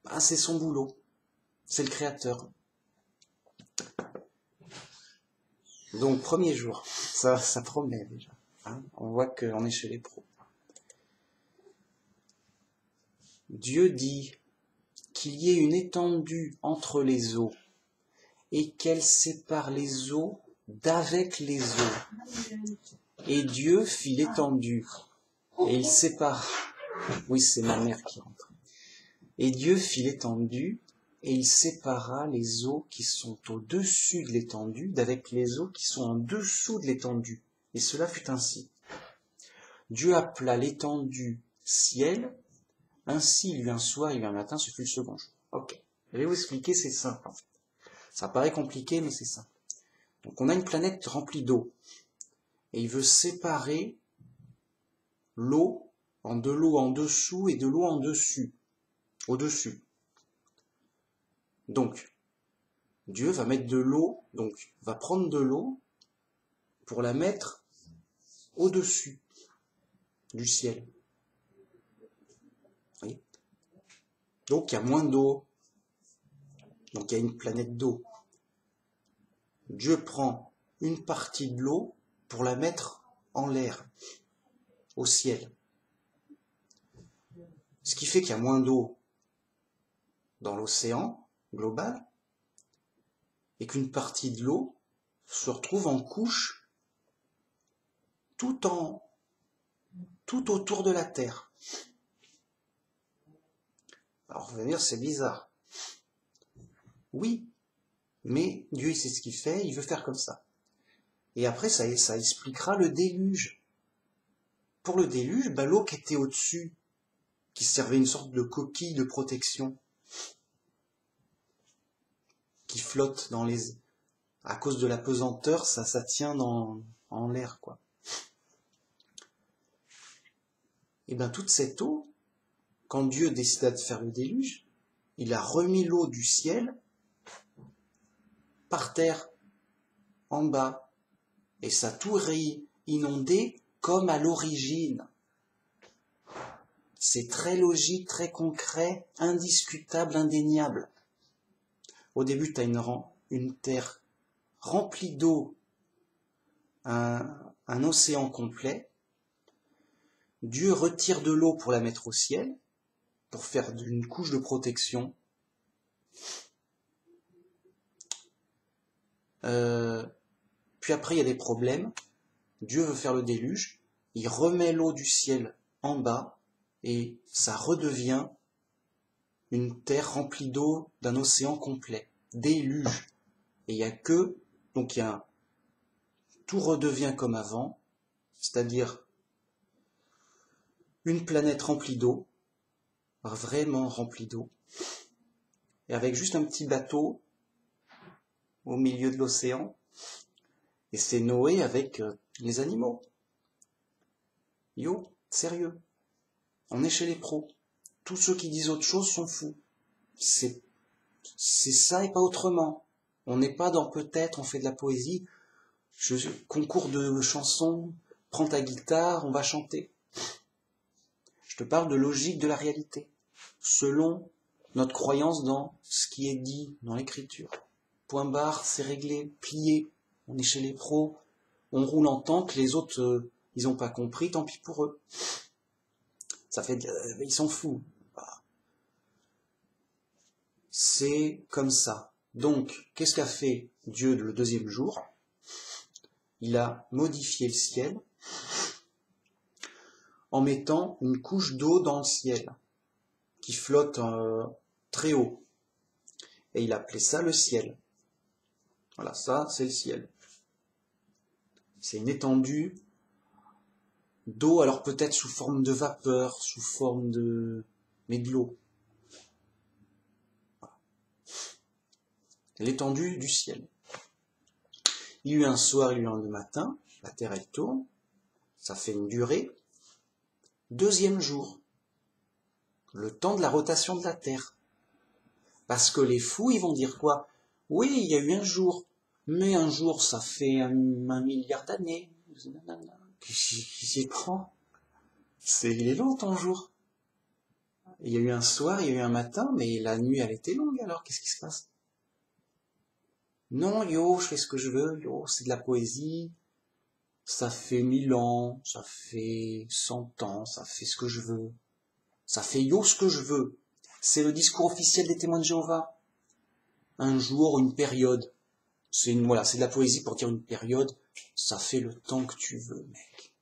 Ah, c'est son boulot. C'est le créateur. Donc, premier jour. Ça promet déjà. Hein, on voit qu'on est chez les pros. Dieu dit qu'il y ait une étendue entre les eaux et qu'elle sépare les eaux d'avec les eaux. Et Dieu fit l'étendue et il sépare. Oui, c'est ma mère qui rentre. Et Dieu fit l'étendue et il sépara les eaux qui sont au-dessus de l'étendue d'avec les eaux qui sont en dessous de l'étendue. Et cela fut ainsi. Dieu appela l'étendue ciel, ainsi il eut un soir, il eut un matin, ce fut le second jour. Ok, je vais vous expliquer, c'est simple en fait. Ça paraît compliqué, mais c'est simple. Donc on a une planète remplie d'eau, et il veut séparer l'eau en de l'eau en dessous et de l'eau en dessus, au-dessus. Donc, Dieu va mettre de l'eau, donc va prendre de l'eau pour la mettre au-dessus du ciel. Oui. Donc il y a moins d'eau, donc il y a une planète d'eau. Dieu prend une partie de l'eau pour la mettre en l'air, au ciel. Ce qui fait qu'il y a moins d'eau dans l'océan global et qu'une partie de l'eau se retrouve en couche tout autour de la Terre. Alors vous allez dire, c'est bizarre. Oui, mais Dieu il sait ce qu'il fait, il veut faire comme ça. Et après ça expliquera le déluge. Pour le déluge, l'eau qui était au-dessus, qui servait une sorte de coquille de protection, qui flotte dans les... À cause de la pesanteur, ça tient en l'air, quoi. Et bien toute cette eau, quand Dieu décida de faire le déluge, il a remis l'eau du ciel par terre, en bas, et ça a tout inondé comme à l'origine. C'est très logique, très concret, indiscutable, indéniable. Au début, tu as une terre remplie d'eau, un océan complet. Dieu retire de l'eau pour la mettre au ciel, pour faire une couche de protection. Puis après, il y a des problèmes. Dieu veut faire le déluge. Il remet l'eau du ciel en bas et ça redevient une terre remplie d'eau d'un océan complet. Déluge. Et il n'y a que... Donc tout redevient comme avant, c'est-à-dire une planète remplie d'eau, vraiment remplie d'eau, et avec juste un petit bateau au milieu de l'océan, et c'est Noé avec les animaux. Yo, sérieux, on est chez les pros. Tous ceux qui disent autre chose sont fous. C'est ça et pas autrement. On n'est pas dans peut-être, on fait de la poésie, concours de chansons, prends ta guitare, on va chanter. Je te parle de logique de la réalité, selon notre croyance dans ce qui est dit dans l'écriture. Point barre, c'est réglé, plié, on est chez les pros, on roule en tant que les autres, ils n'ont pas compris, tant pis pour eux. Ça fait, ils s'en foutent. C'est comme ça. Donc, qu'est-ce qu'a fait Dieu le deuxième jour? Il a modifié le ciel en mettant une couche d'eau dans le ciel qui flotte très haut. Et il a appelé ça le ciel. Voilà, ça, c'est le ciel. C'est une étendue d'eau, alors peut-être sous forme de vapeur, sous forme de... mais de l'eau. Voilà. L'étendue du ciel. Il y a eu un soir, il y a eu un matin, la terre elle tourne, ça fait une durée. Deuxième jour, le temps de la rotation de la terre. Parce que les fous, ils vont dire quoi? Oui, il y a eu un jour, mais un jour, ça fait un milliard d'années. Qui s'y prend? Il est long ton jour. Il y a eu un soir, il y a eu un matin, mais la nuit, elle était longue, alors qu'est-ce qui se passe? Non, yo, je fais ce que je veux, yo, c'est de la poésie, ça fait 1000 ans, ça fait 100 ans, ça fait ce que je veux. Ça fait yo ce que je veux. C'est le discours officiel des témoins de Jéhovah. Un jour, une période. Voilà, c'est de la poésie pour dire une période. Ça fait le temps que tu veux, mec.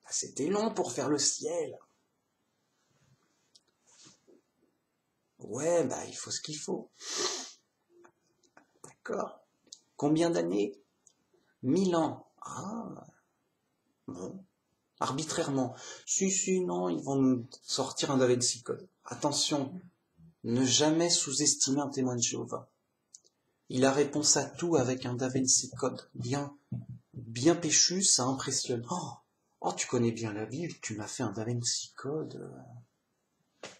C'était long pour faire le ciel. Ouais, il faut ce qu'il faut. D'accord. Combien d'années? 1000 ans. Ah, bon. Arbitrairement. Si, non, ils vont nous sortir un Da Vinci Code. Attention, ne jamais sous-estimer un témoin de Jéhovah. Il a réponse à tout avec un Da Vinci Code. Bien péchu, ça impressionne. Oh, tu connais bien la Bible, tu m'as fait un Da Vinci Code.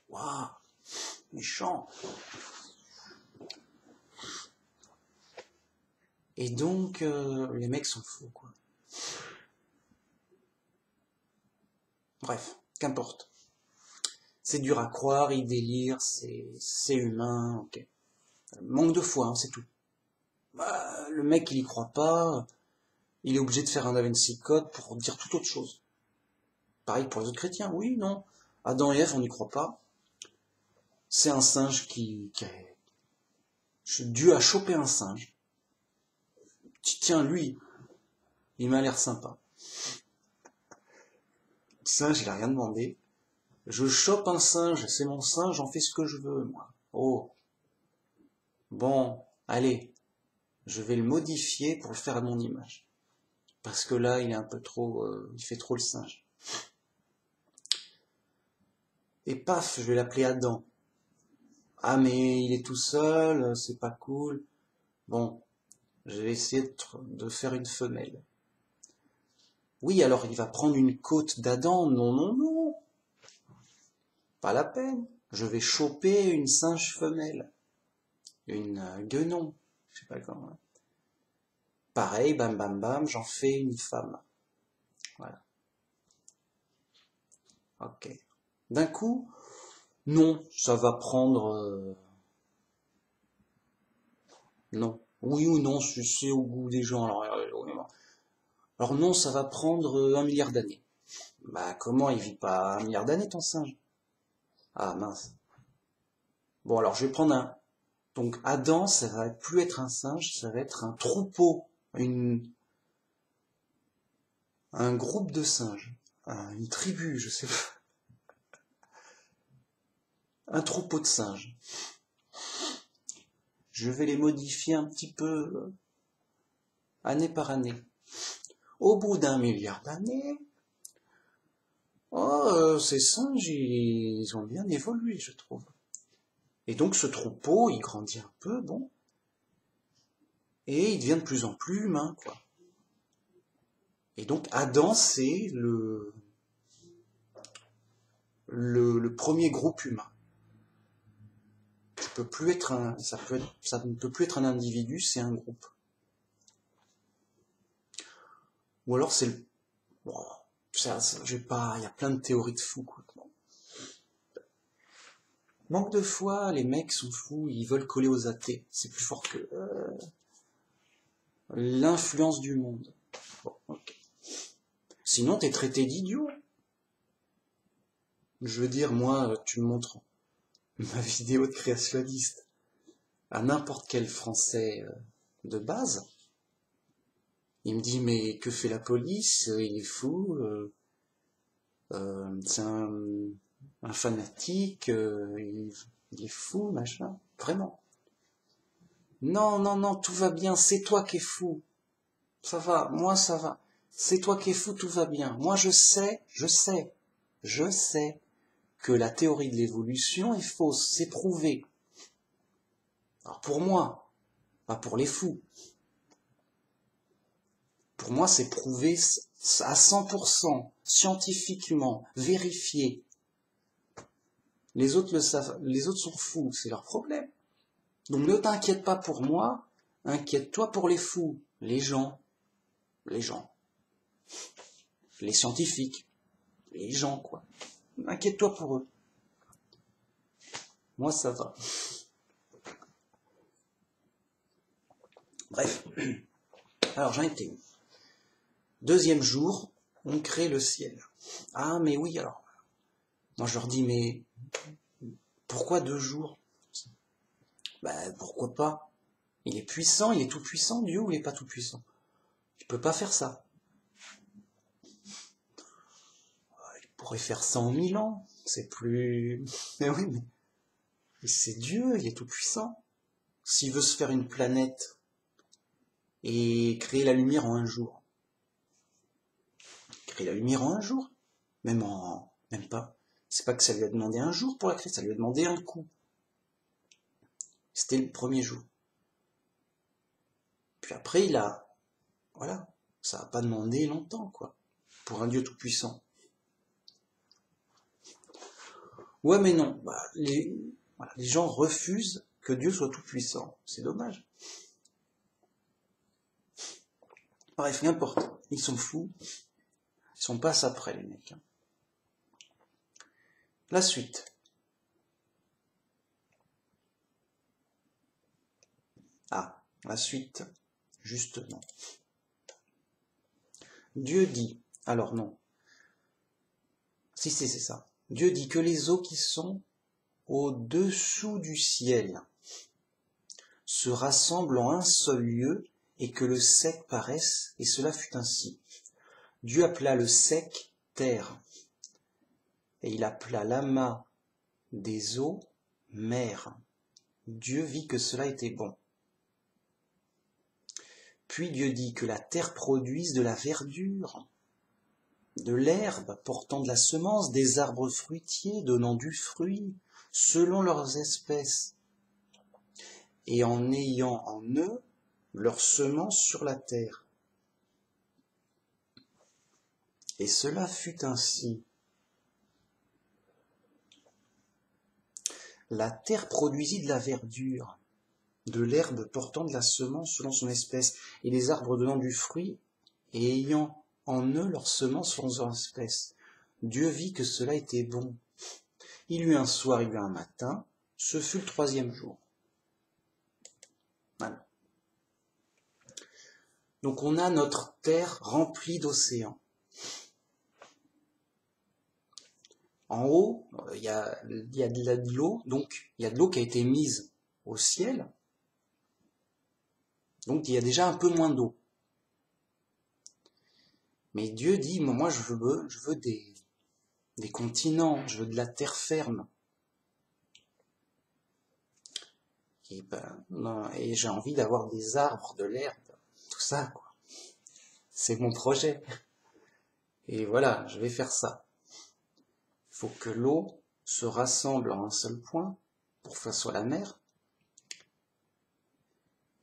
Waouh, méchant. Et donc, les mecs sont fous, quoi. Bref, qu'importe. C'est dur à croire, il délire, c'est humain, ok. Manque de foi, hein, c'est tout. Le mec, il y croit pas, il est obligé de faire un Da Vinci Code pour dire toute autre chose. Pareil pour les autres chrétiens, oui, non. Adam et Ève, on n'y croit pas. C'est un singe Dieu a chopé un singe. Tiens, lui, il m'a l'air sympa. Le singe, il a rien demandé. Je chope un singe, c'est mon singe, j'en fais ce que je veux, moi. Oh. Bon, allez, je vais le modifier pour le faire à mon image. Parce que là, il est un peu trop... il fait trop le singe. Et paf, je vais l'appeler Adam. Ah, mais il est tout seul, c'est pas cool. Bon, je vais essayer de faire une femelle. Oui, alors il va prendre une côte d'Adam. Non. Pas la peine. Je vais choper une singe femelle. Une guenon. Je sais pas comment. Pareil, bam, j'en fais une femme. Voilà. Ok. D'un coup, non, ça va prendre... non. Oui ou non, c'est au goût des gens. Alors non, ça va prendre 1 milliard d'années. Comment il vit pas 1 milliard d'années, ton singe? Ah, mince. Bon, alors je vais prendre un... Donc Adam, ça va plus être un singe, ça va être un troupeau, un groupe de singes, une tribu, je sais pas. Un troupeau de singes. Je vais les modifier un petit peu, année par année. Au bout d'1 milliard d'années, ces singes, ils ont bien évolué, je trouve. Et donc ce troupeau, il grandit un peu, bon, et il devient de plus en plus humain, quoi. Et donc Adam, c'est le premier groupe humain. Ça ne peut plus être un individu, c'est un groupe. Ou alors c'est le... Bon, il y a plein de théories de fous, quoi. Manque de foi, les mecs sont fous, ils veulent coller aux athées. C'est plus fort que l'influence du monde. Bon, ok. Sinon, t'es traité d'idiot. Je veux dire, moi, tu me montres ma vidéo de créationniste à n'importe quel Français de base. Il me dit, mais que fait la police? Il est fou. C'est un fanatique. Il est fou, machin. Vraiment. Non, tout va bien. C'est toi qui es fou. Ça va, moi ça va. C'est toi qui es fou, tout va bien. Moi je sais que la théorie de l'évolution est fausse, c'est prouvé. Alors pour moi, pas pour les fous. Pour moi c'est prouvé à 100%, scientifiquement, vérifié. Les autres le savent, les autres sont fous, c'est leur problème. Donc ne t'inquiète pas pour moi, inquiète-toi pour les fous, les gens, les scientifiques, les gens quoi. Inquiète-toi pour eux. Moi, ça va. Bref. Alors, j'en étais où? 2e jour, on crée le ciel. Ah, mais oui, alors. Moi, je leur dis, mais pourquoi 2 jours? Ben, pourquoi pas? Il est puissant, il est tout puissant, Dieu, ou il est pas tout puissant? Il peut pas faire ça. Il pourrait faire ça en 1000 ans. C'est plus... Mais oui, mais c'est Dieu, il est tout puissant. S'il veut se faire une planète et créer la lumière en 1 jour, créer la lumière en 1 jour, même pas. C'est pas que ça lui a demandé 1 jour pour la créer, ça lui a demandé un coup. C'était le premier jour. Puis après, voilà, ça n'a pas demandé longtemps, quoi, pour un Dieu tout puissant. Ouais, mais non, les gens refusent que Dieu soit tout puissant. C'est dommage. Bref, n'importe. Ils sont fous. Ils sont pas après, les mecs. La suite. Ah, la suite. Justement. Dieu dit, alors non. Si, c'est ça. Dieu dit que les eaux qui sont au-dessous du ciel se rassemblent en un seul lieu et que le sec paraisse, et cela fut ainsi. Dieu appela le sec terre, et il appela l'amas des eaux mer. Dieu vit que cela était bon. Puis Dieu dit que la terre produise de la verdure, de l'herbe portant de la semence, des arbres fruitiers donnant du fruit, selon leurs espèces, et en ayant en eux leur semence sur la terre. Et cela fut ainsi. La terre produisit de la verdure, de l'herbe portant de la semence selon son espèce, et des arbres donnant du fruit, et ayant en eux leur semence selon leur espèce. Dieu vit que cela était bon. Il y eut un soir, il y eut un matin, ce fut le 3e jour. Voilà. Donc on a notre terre remplie d'océans. En haut, il y a de l'eau, donc il y a de l'eau qui a été mise au ciel, donc il y a déjà un peu moins d'eau. Mais Dieu dit, moi je veux des continents, je veux de la terre ferme. Et j'ai envie d'avoir des arbres, de l'herbe, tout ça, quoi. C'est mon projet. Et voilà, je vais faire ça. Il faut que l'eau se rassemble en un seul point, pour que ça soit la mer,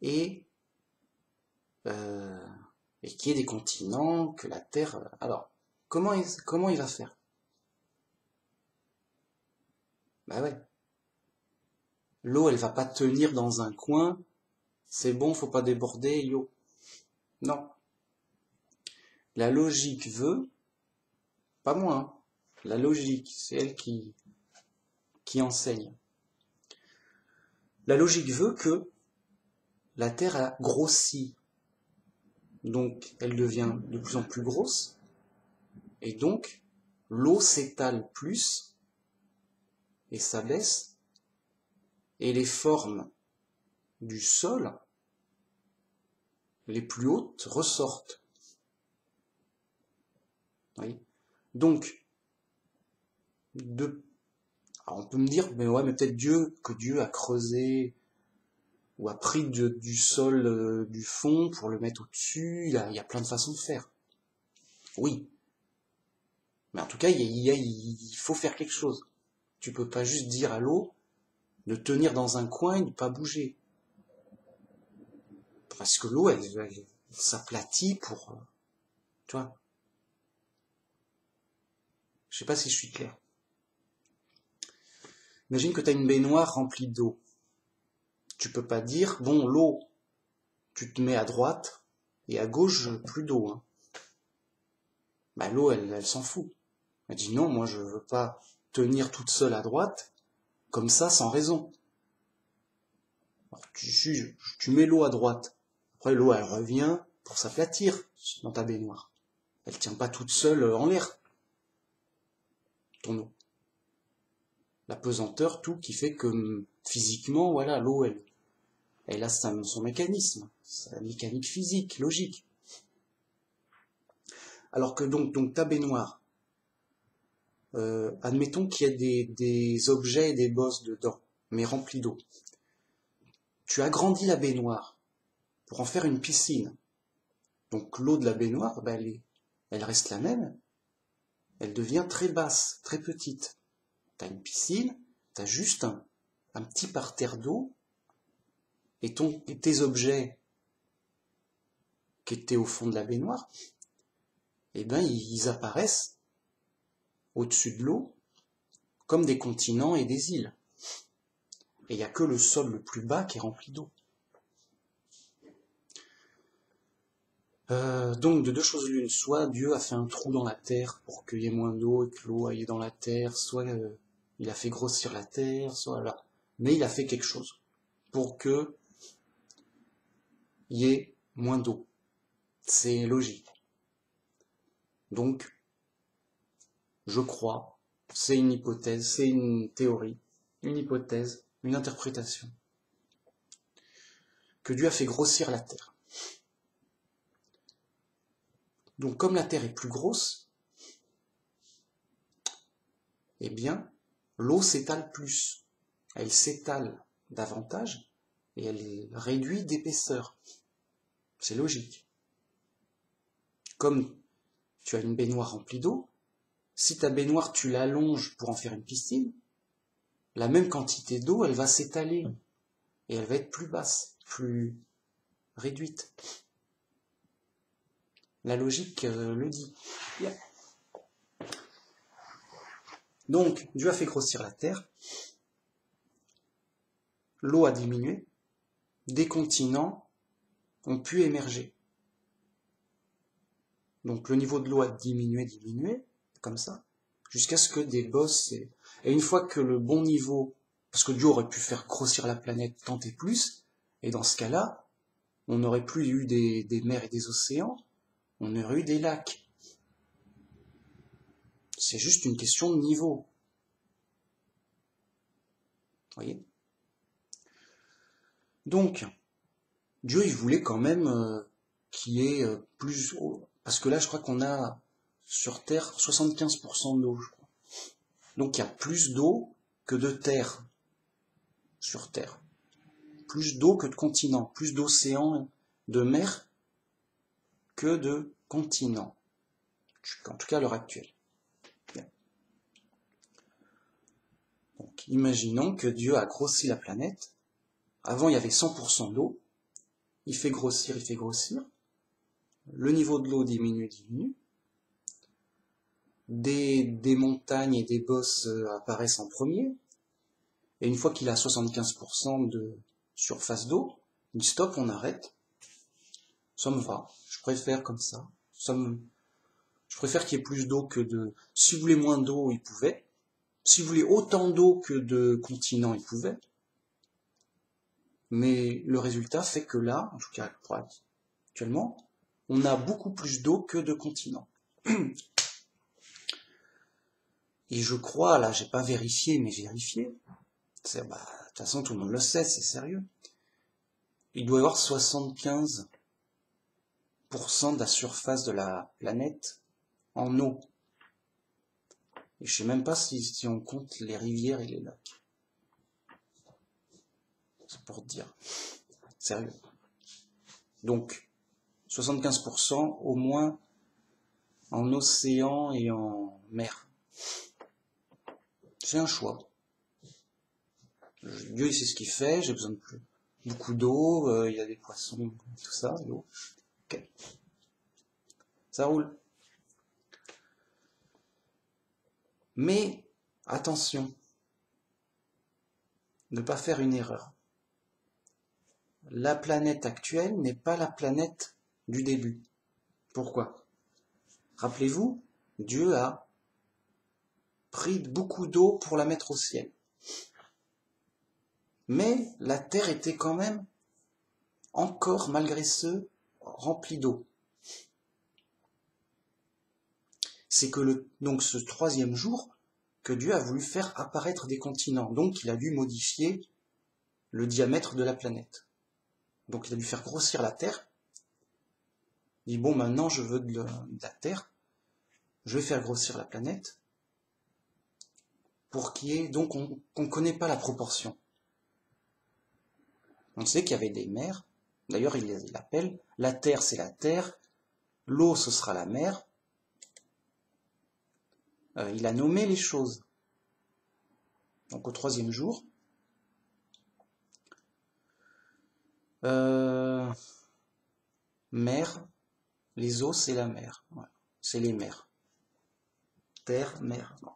et qu'il y ait des continents, que la terre... Alors, comment il va faire? Bah ouais. L'eau, elle va pas tenir dans un coin, c'est bon, faut pas déborder, yo. Non. La logique veut, pas moi, hein. La logique, c'est elle qui enseigne. La logique veut que la Terre a grossi, donc elle devient de plus en plus grosse, et donc l'eau s'étale plus, et s'abaisse, et les formes du sol, les plus hautes, ressortent. Oui. Donc, alors on peut me dire, mais ouais, mais peut-être Dieu a creusé, ou a pris du sol, du fond pour le mettre au-dessus, il y a plein de façons de faire. Oui. Mais en tout cas, il faut faire quelque chose. Tu peux pas juste dire à l'eau de tenir dans un coin et de pas bouger. Parce que l'eau, elle s'aplatit pour... tu vois. Je sais pas si je suis clair. Imagine que tu as une baignoire remplie d'eau. Tu peux pas dire, bon, l'eau, tu te mets à droite, et à gauche, plus d'eau. Hein. Bah, l'eau, elle s'en fout. Elle dit, non, moi, je veux pas tenir toute seule à droite, comme ça, sans raison. Alors, tu mets l'eau à droite. Après, l'eau, elle revient pour s'aplatir dans ta baignoire. Elle tient pas toute seule en l'air, ton eau. la pesanteur, tout qui fait que physiquement, voilà, l'eau, elle a son mécanisme, sa mécanique physique, logique. Alors que donc ta baignoire, admettons qu'il y a des objets et des bosses dedans, mais remplis d'eau. Tu agrandis la baignoire pour en faire une piscine. Donc l'eau de la baignoire, elle reste la même, elle devient très basse, très petite. Tu as une piscine, tu as juste un petit parterre d'eau, et tes objets qui étaient au fond de la baignoire, eh ben ils apparaissent au-dessus de l'eau comme des continents et des îles. Et il n'y a que le sol le plus bas qui est rempli d'eau. Donc de deux choses l'une, soit Dieu a fait un trou dans la terre pour qu'il y ait moins d'eau et que l'eau aille dans la terre, soit il a fait grossir la terre, soit là. Mais il a fait quelque chose pour que il y ait moins d'eau. C'est logique. Donc, je crois, c'est une hypothèse, c'est une théorie, une hypothèse, une interprétation, que Dieu a fait grossir la terre. Donc comme la terre est plus grosse, eh bien, l'eau s'étale plus. Elle s'étale davantage et elle réduit d'épaisseur. C'est logique. Comme tu as une baignoire remplie d'eau, si ta baignoire tu l'allonges pour en faire une piscine, la même quantité d'eau, elle va s'étaler et elle va être plus basse, plus réduite. La logique le dit. Yeah. Donc, Dieu a fait grossir la terre, l'eau a diminué, des continents ont pu émerger. Donc le niveau de l'eau a diminué, comme ça, jusqu'à ce que des bosses... Et une fois que le bon niveau... Parce que Dieu aurait pu faire grossir la planète tant et plus, et dans ce cas-là, on n'aurait plus eu des mers et des océans, on aurait eu des lacs. C'est juste une question de niveau. Vous voyez ? Donc, Dieu, il voulait quand même qu'il y ait plus... Parce que là, je crois qu'on a sur Terre 75% d'eau, je crois. Donc il y a plus d'eau que de terre sur Terre. Plus d'eau que de continents, plus d'océans, de mers que de continents. En tout cas à l'heure actuelle. Bien. Donc imaginons que Dieu a grossi la planète. Avant il y avait 100% d'eau. Il fait grossir. Le niveau de l'eau diminue. Des montagnes et des bosses apparaissent en premier. Et une fois qu'il a 75% de surface d'eau, il stoppe, on arrête. Ça me va. Je préfère comme ça. Je préfère qu'il y ait plus d'eau que de... Si vous voulez moins d'eau, il pouvait. Si vous voulez autant d'eau que de continents, il pouvait. Mais le résultat fait que là, en tout cas actuellement, on a beaucoup plus d'eau que de continents. Et je crois, là, j'ai pas vérifié, mais vérifié. De toute façon, tout le monde le sait, c'est sérieux. Il doit y avoir 75% de la surface de la planète en eau. Et je sais même pas si on compte les rivières et les lacs. C'est pour te dire. Sérieux. Donc, 75% au moins en océan et en mer. C'est un choix. Dieu, il sait ce qu'il fait, j'ai besoin de beaucoup d'eau, il y a des poissons, tout ça, l'eau. Ok. Ça roule. Mais, attention, ne pas faire une erreur. La planète actuelle n'est pas la planète du début. Pourquoi ? Rappelez-vous, Dieu a pris beaucoup d'eau pour la mettre au ciel. Mais la terre était quand même, encore malgré ce, remplie d'eau. C'est que donc ce troisième jour, que Dieu a voulu faire apparaître des continents. Donc il a dû modifier le diamètre de la planète. Donc il a dû faire grossir la Terre. Il dit, bon, maintenant je veux de la Terre, je vais faire grossir la planète, pour qu'il y ait... Donc on ne connaît pas la proportion. On sait qu'il y avait des mers, d'ailleurs il appelle, la Terre c'est la Terre, l'eau ce sera la mer. Il a nommé les choses. Donc au 3e jour, mer, les eaux c'est la mer, voilà. C'est les mers. Terre, mer. Bon.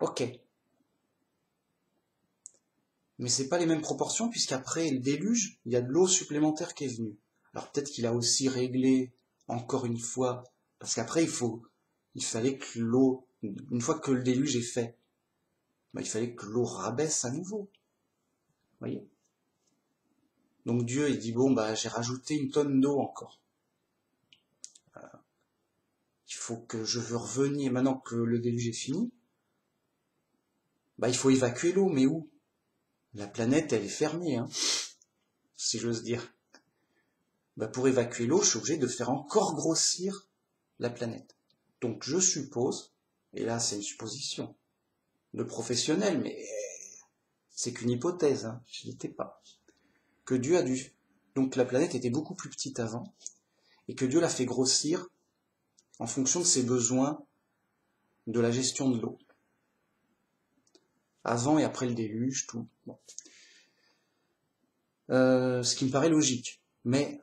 Ok. Mais c'est pas les mêmes proportions, puisqu'après le déluge, il y a de l'eau supplémentaire qui est venue. Alors peut-être qu'il a aussi réglé, encore une fois, parce qu'après il fallait que l'eau, une fois que le déluge est fait, il fallait que l'eau rabaisse à nouveau. Vous voyez? Donc Dieu, il dit, bon, j'ai rajouté 1 tonne d'eau encore. Il faut que je veux revenir, maintenant que le déluge est fini, il faut évacuer l'eau, mais où? La planète, elle est fermée, hein, si j'ose dire. Pour évacuer l'eau, je suis obligé de faire encore grossir la planète. Donc je suppose, et là c'est une supposition de professionnel, mais c'est qu'une hypothèse, hein, je n'y étais pas, que Dieu a dû... Donc la planète était beaucoup plus petite avant, et que Dieu l'a fait grossir en fonction de ses besoins de la gestion de l'eau. Avant et après le déluge, tout. Bon. Ce qui me paraît logique. Mais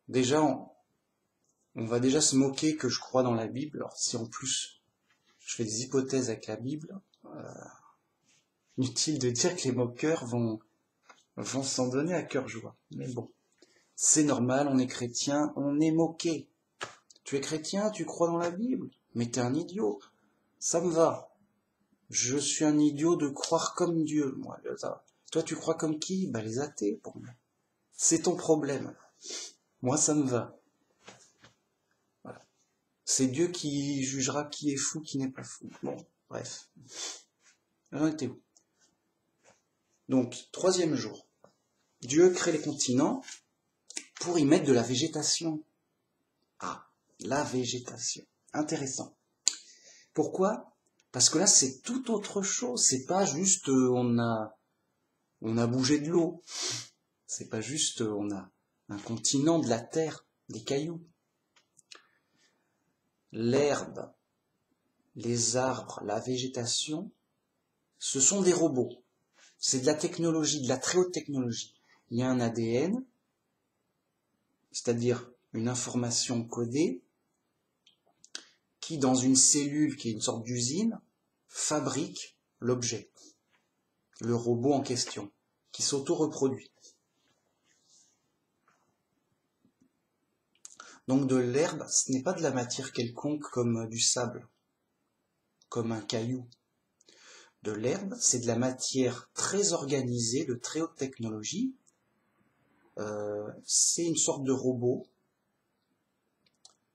déjà, on va déjà se moquer que je crois dans la Bible. Alors si en plus je fais des hypothèses avec la Bible, inutile de dire que les moqueurs vont s'en donner à cœur joie. Mais bon, c'est normal, on est chrétien, on est moqué. Tu es chrétien, tu crois dans la Bible, mais t'es un idiot. Ça me va. Je suis un idiot de croire comme Dieu, moi. Toi, tu crois comme qui? Les athées, pour moi. C'est ton problème. Moi, ça me va. Voilà. C'est Dieu qui jugera qui est fou, qui n'est pas fou. Bon, bref. J'en étais où? Donc, 3e jour. Dieu crée les continents pour y mettre de la végétation. Ah, la végétation. Intéressant. Pourquoi? Parce que là, c'est tout autre chose. C'est pas juste on a bougé de l'eau. C'est pas juste on a un continent, de la terre, des cailloux. L'herbe, les arbres, la végétation, ce sont des robots. C'est de la technologie, de la très haute technologie. Il y a un ADN, c'est-à-dire une information codée, qui, dans une cellule qui est une sorte d'usine, fabrique l'objet, le robot en question, qui s'auto-reproduit. Donc de l'herbe, ce n'est pas de la matière quelconque comme du sable, comme un caillou. De l'herbe, c'est de la matière très organisée, de très haute technologie. C'est une sorte de robot.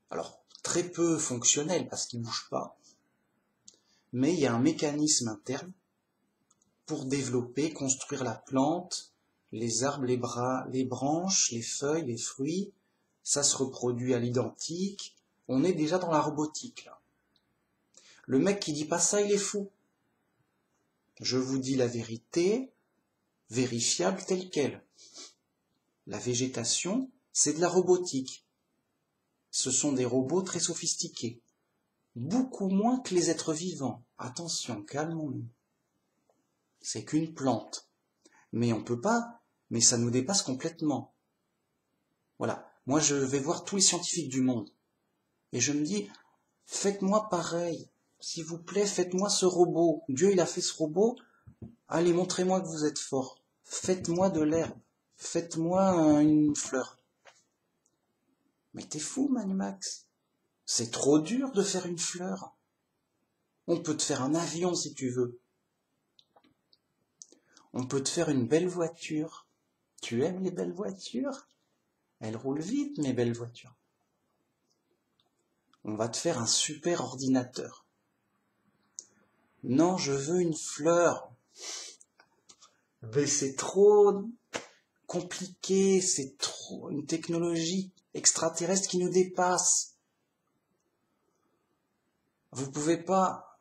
Alors, très peu fonctionnel parce qu'il ne bouge pas. Mais il y a un mécanisme interne pour développer, construire la plante, les arbres, les branches, les feuilles, les fruits. Ça se reproduit à l'identique. On est déjà dans la robotique, là. Le mec qui dit pas ça, il est fou. Je vous dis la vérité, vérifiable telle quelle. La végétation, c'est de la robotique. Ce sont des robots très sophistiqués. Beaucoup moins que les êtres vivants. Attention, calmons-nous. C'est qu'une plante. Mais on peut pas, mais ça nous dépasse complètement. Voilà. Moi, je vais voir tous les scientifiques du monde. Et je me dis, faites-moi pareil. S'il vous plaît, faites-moi ce robot. Dieu, il a fait ce robot. Allez, montrez-moi que vous êtes fort. Faites-moi de l'herbe. Faites-moi une fleur. Mais t'es fou, Manimax. C'est trop dur de faire une fleur. On peut te faire un avion si tu veux. On peut te faire une belle voiture. Tu aimes les belles voitures? Elles roulent vite, mes belles voitures. On va te faire un super ordinateur. Non, je veux une fleur. Mais c'est trop compliqué, c'est trop une technologie extraterrestre qui nous dépasse. Vous pouvez pas,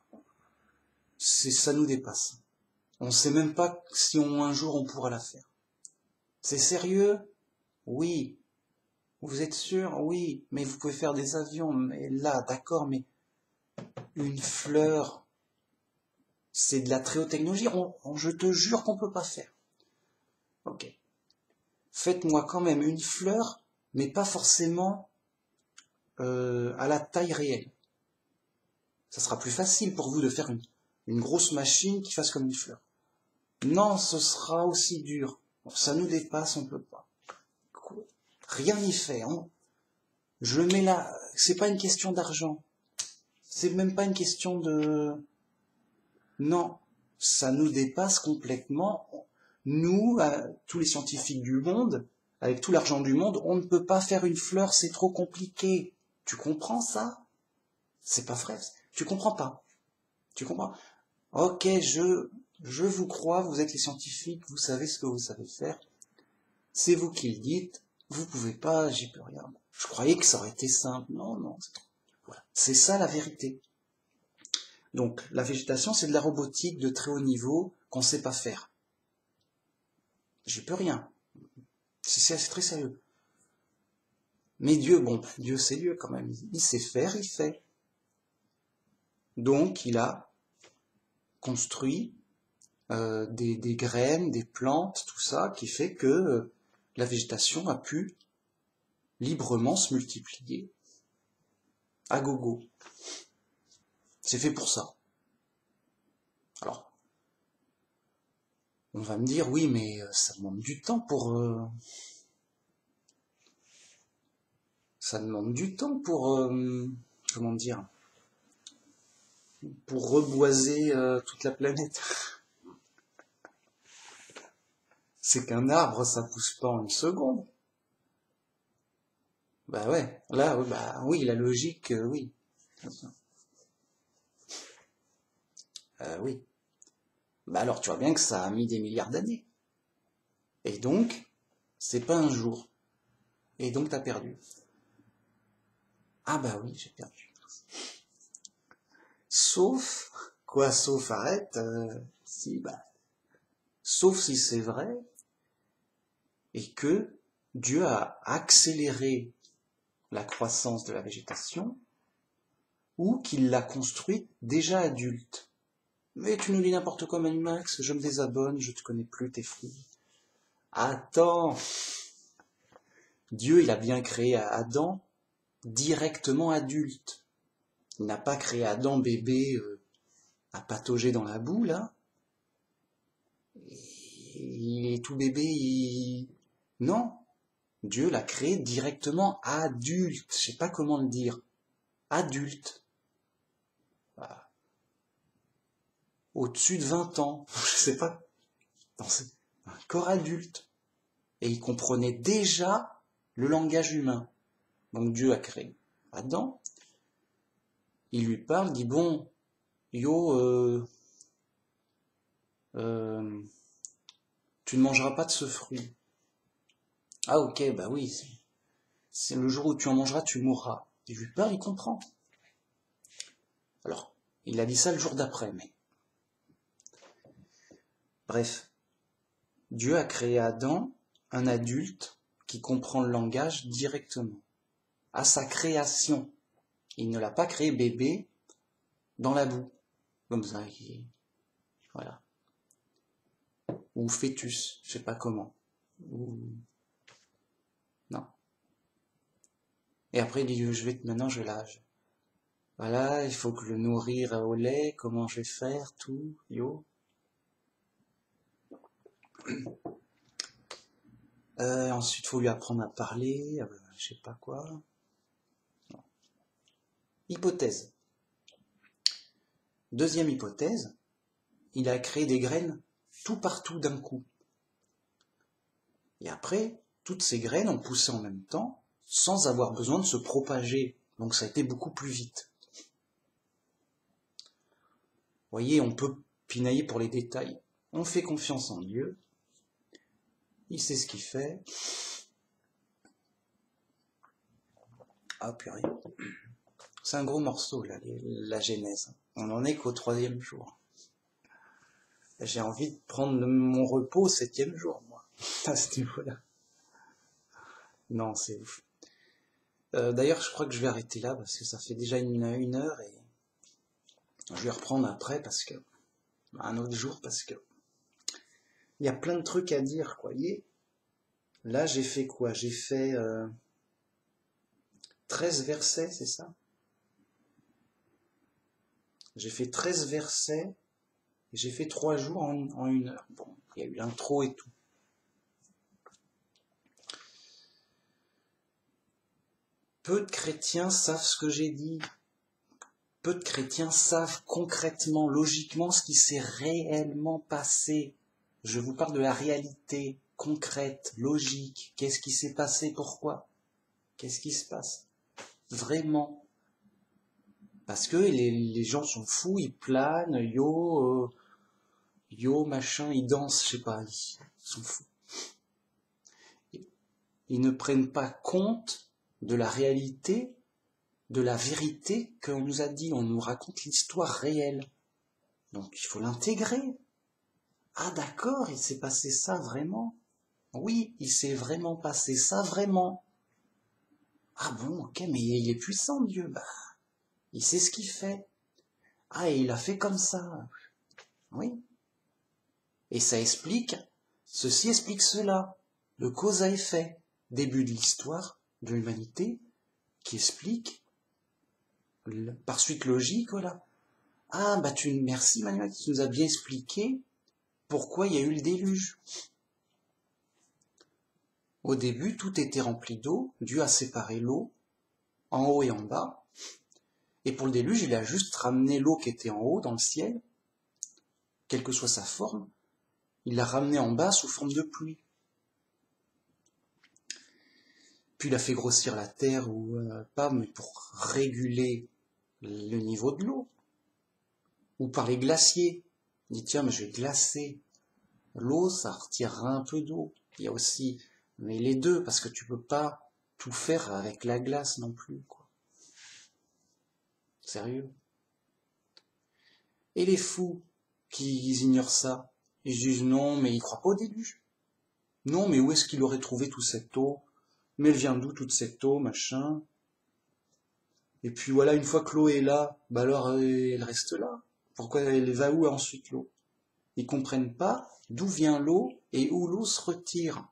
ça nous dépasse. On sait même pas si un jour on pourra la faire. C'est sérieux? Oui. Vous êtes sûr? Oui. Mais vous pouvez faire des avions. Mais là, d'accord, mais une fleur, c'est de la très haute technologie. Je te jure qu'on peut pas faire. Ok. Faites-moi quand même une fleur, mais pas forcément à la taille réelle. Ça sera plus facile pour vous de faire une grosse machine qui fasse comme une fleur. Non, ce sera aussi dur. Ça nous dépasse, on peut pas. Rien n'y fait. Je mets là. C'est pas une question d'argent. C'est même pas une question de. Non, ça nous dépasse complètement. Nous, tous les scientifiques du monde, avec tout l'argent du monde, on ne peut pas faire une fleur, c'est trop compliqué. Tu comprends ça? C'est pas vrai. Tu comprends pas. Tu comprends? Ok, je vous crois, vous êtes les scientifiques, vous savez ce que vous savez faire. C'est vous qui le dites. Vous pouvez pas, j'y peux rien. Je croyais que ça aurait été simple. Non, non. Voilà. C'est ça la vérité. Donc, la végétation, c'est de la robotique de très haut niveau qu'on sait pas faire. J'y peux rien. C'est très sérieux. Mais Dieu, bon, Dieu c'est Dieu quand même. Il sait faire, il fait. Donc, il a construit des graines, des plantes, tout ça, qui fait que la végétation a pu librement se multiplier à gogo. C'est fait pour ça. Alors, on va me dire, oui, mais ça demande du temps pour... ça demande du temps pour... comment dire? Pour reboiser toute la planète. C'est qu'un arbre, ça pousse pas en une seconde. Bah ouais, là, bah oui, la logique, oui. Oui. Bah alors tu vois bien que ça a mis des milliards d'années. Et donc, c'est pas un jour. Et donc t'as perdu. Ah bah oui, j'ai perdu. Sauf, quoi, sauf arrête, si, bah, sauf si c'est vrai, et que Dieu a accéléré la croissance de la végétation, ou qu'il l'a construite déjà adulte. Mais tu nous dis n'importe quoi, Manimax, je me désabonne, je te connais plus, t'es fou. Attends, Dieu, il a bien créé Adam directement adulte. Il n'a pas créé Adam bébé à patauger dans la boue, là. Il est tout bébé, Non, Dieu l'a créé directement adulte. Je sais pas comment le dire. Adulte. Voilà. Au-dessus de 20 ans. Je sais pas. C'est un corps adulte. Et il comprenait déjà le langage humain. Donc Dieu a créé Adam. Il lui parle, il dit bon, yo, tu ne mangeras pas de ce fruit. Ah ok, bah oui, c'est le jour où tu en mangeras, tu mourras. Il lui parle, il comprend. Alors, il a dit ça le jour d'après, mais... Bref, Dieu a créé Adam, un adulte, qui comprend le langage directement. À sa création. Il ne l'a pas créé bébé dans la boue. Comme ça, voilà. Ou fœtus, je sais pas comment. Ou... Non. Et après, il dit, maintenant, je l'âge. Voilà, il faut que le nourrir au lait, comment je vais faire, tout, yo. Ensuite, il faut lui apprendre à parler, je sais pas quoi. Non. Hypothèse. Deuxième hypothèse, il a créé des graines tout partout d'un coup. Et après, toutes ces graines ont poussé en même temps, sans avoir besoin de se propager. Donc ça a été beaucoup plus vite. voyez, on peut pinailler pour les détails. On fait confiance en Dieu. Il sait ce qu'il fait. Ah purée. C'est un gros morceau, là, la Genèse. On n'en est qu'au 3e jour. J'ai envie de prendre mon repos au 7e jour, moi, à ce niveau-là. Non, c'est ouf. D'ailleurs, je crois que je vais arrêter là, parce que ça fait déjà une heure, et je vais reprendre après, parce que un autre jour, parce que il y a plein de trucs à dire, quoi. Là, j'ai fait quoi? J'ai fait 13 versets, c'est ça? J'ai fait 13 versets, et j'ai fait 3 jours en 1 heure. Bon, il y a eu l'intro et tout. Peu de chrétiens savent ce que j'ai dit. Peu de chrétiens savent concrètement, logiquement, ce qui s'est réellement passé. Je vous parle de la réalité concrète, logique. Qu'est-ce qui s'est passé? Pourquoi? Qu'est-ce qui se passe? Vraiment. Parce que les gens sont fous, ils planent, yo, machin, ils dansent, je sais pas, ils sont fous. Ils ne prennent pas compte de la réalité, de la vérité qu'on nous a dit. On nous raconte l'histoire réelle. Donc il faut l'intégrer. Ah d'accord, il s'est passé ça vraiment? Oui, il s'est vraiment passé ça vraiment. Ah bon, ok, mais il est puissant Dieu, bah, il sait ce qu'il fait. Ah, et il a fait comme ça. Oui. Et ça explique, ceci explique cela. Le cause à effet. Début de l'histoire de l'humanité qui explique, par suite logique, voilà. Ah, bah merci Manuel, tu nous as bien expliqué pourquoi il y a eu le déluge. Au début, tout était rempli d'eau, Dieu a séparé l'eau en haut et en bas, et pour le déluge, il a juste ramené l'eau qui était en haut dans le ciel, quelle que soit sa forme, il l'a ramenée en bas sous forme de pluie. Puis il a fait grossir la terre, ou pas, mais pour réguler le niveau de l'eau, ou par les glaciers. Il dit tiens, mais je vais glacer l'eau, ça retirera un peu d'eau. Il y a aussi, mais les deux, parce que tu peux pas tout faire avec la glace non plus, quoi. Sérieux. Et les fous qui ignorent ça, ils disent non, mais ils croient pas au déluge. Non, mais où est-ce qu'il aurait trouvé toute cette eau? Mais elle vient d'où toute cette eau, machin? Et puis voilà, une fois que l'eau est là, bah alors elle reste là. Pourquoi elle va où ensuite l'eau? Ils comprennent pas d'où vient l'eau et où l'eau se retire.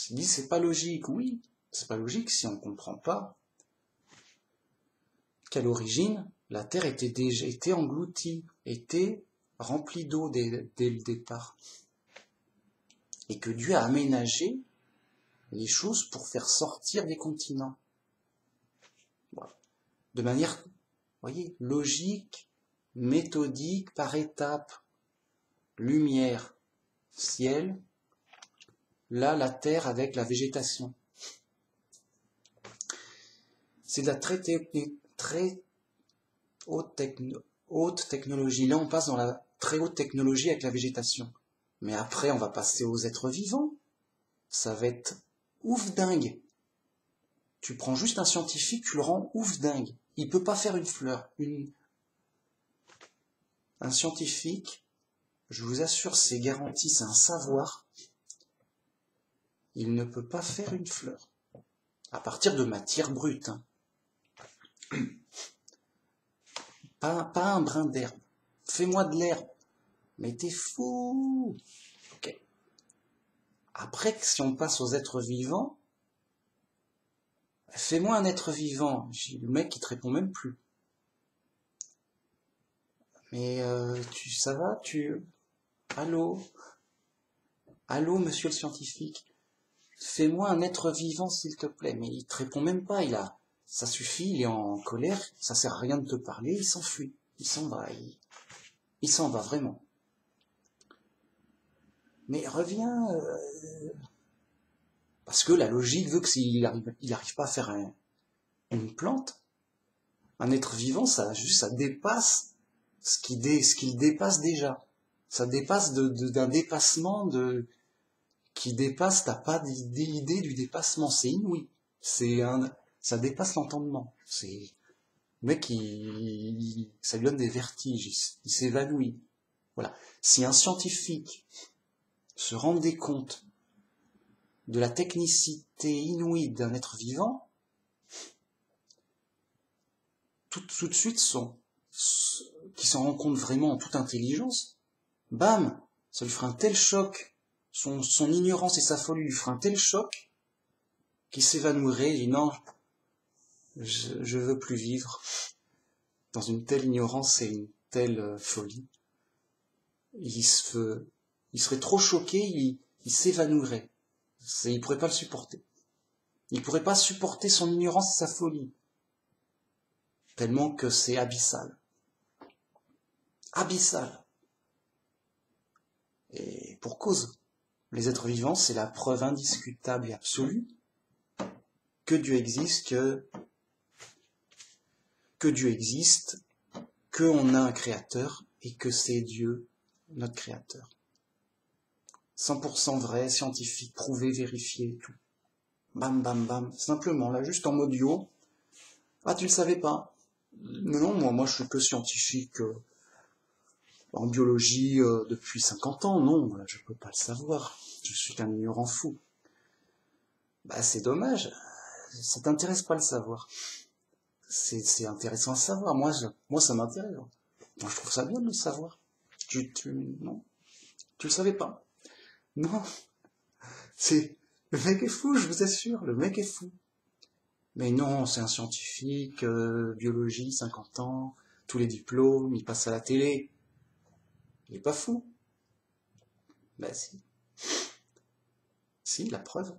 Ils disent c'est pas logique. Oui, c'est pas logique si on comprend pas qu'à l'origine, la terre était engloutie, était remplie d'eau dès le départ. Et que Dieu a aménagé les choses pour faire sortir des continents. Voilà. De manière, vous voyez, logique, méthodique, par étapes. Lumière, ciel, là la terre avec la végétation. C'est de la très haute technologie. Là on passe dans la très haute technologie avec la végétation. Mais après on va passer aux êtres vivants. Ça va être ouf dingue. Tu prends juste un scientifique, tu le rends ouf dingue. Il peut pas faire une fleur. Un scientifique, je vous assure, c'est garanti, c'est un savoir. Il ne peut pas faire une fleur. À partir de matière brute. Hein. Pas un brin d'herbe. Fais-moi de l'herbe. Mais t'es fou. Ok. Après, si on passe aux êtres vivants, fais-moi un être vivant. J'ai le mec qui te répond même plus. Mais ça va, Allô? Allô, monsieur le scientifique? Fais-moi un être vivant, s'il te plaît. Mais il te répond même pas, ça suffit, il est en colère, ça sert à rien de te parler, il s'enfuit. Il s'en va, il s'en va vraiment. Mais reviens, parce que la logique veut que s'il arrive pas à faire une plante, un être vivant, ça dépasse ce qu'il dépasse déjà. Ça dépasse d'un dépassement qui dépasse, t'as pas d'idée du dépassement, c'est inouï. Ça dépasse l'entendement. Le mec, ça lui donne des vertiges, il s'évanouit. Voilà. Si un scientifique se rendait compte de la technicité inouïe d'un être vivant, tout de suite, qui s'en rend compte vraiment en toute intelligence, bam, ça lui fera un tel choc, son ignorance et sa folie lui fera un tel choc, qu'il s'évanouirait, il dit non, je veux plus vivre dans une telle ignorance et une telle folie. Il serait trop choqué, il s'évanouirait. Il pourrait pas le supporter. Il pourrait pas supporter son ignorance et sa folie. Tellement que c'est abyssal. Abyssal. Et pour cause. Les êtres vivants, c'est la preuve indiscutable et absolue que Dieu existe, que Dieu existe, qu'on a un créateur et que c'est Dieu, notre créateur. 100% vrai, scientifique, prouvé, vérifié, tout. Bam, bam, bam. Simplement, là, juste en audio. Ah, tu le savais pas? Non, moi, je suis que scientifique en biologie depuis 50 ans. Non, je peux pas le savoir. Je suis qu'un ignorant fou. Bah, c'est dommage. Ça t'intéresse pas le savoir. C'est intéressant à savoir. Moi, ça m'intéresse. Moi, je trouve ça bien de le savoir. Non, tu le savais pas. Non, le mec est fou, je vous assure, le mec est fou. Mais non, c'est un scientifique, biologie, 50 ans, tous les diplômes, il passe à la télé. Il est pas fou. Bah si. Si, la preuve.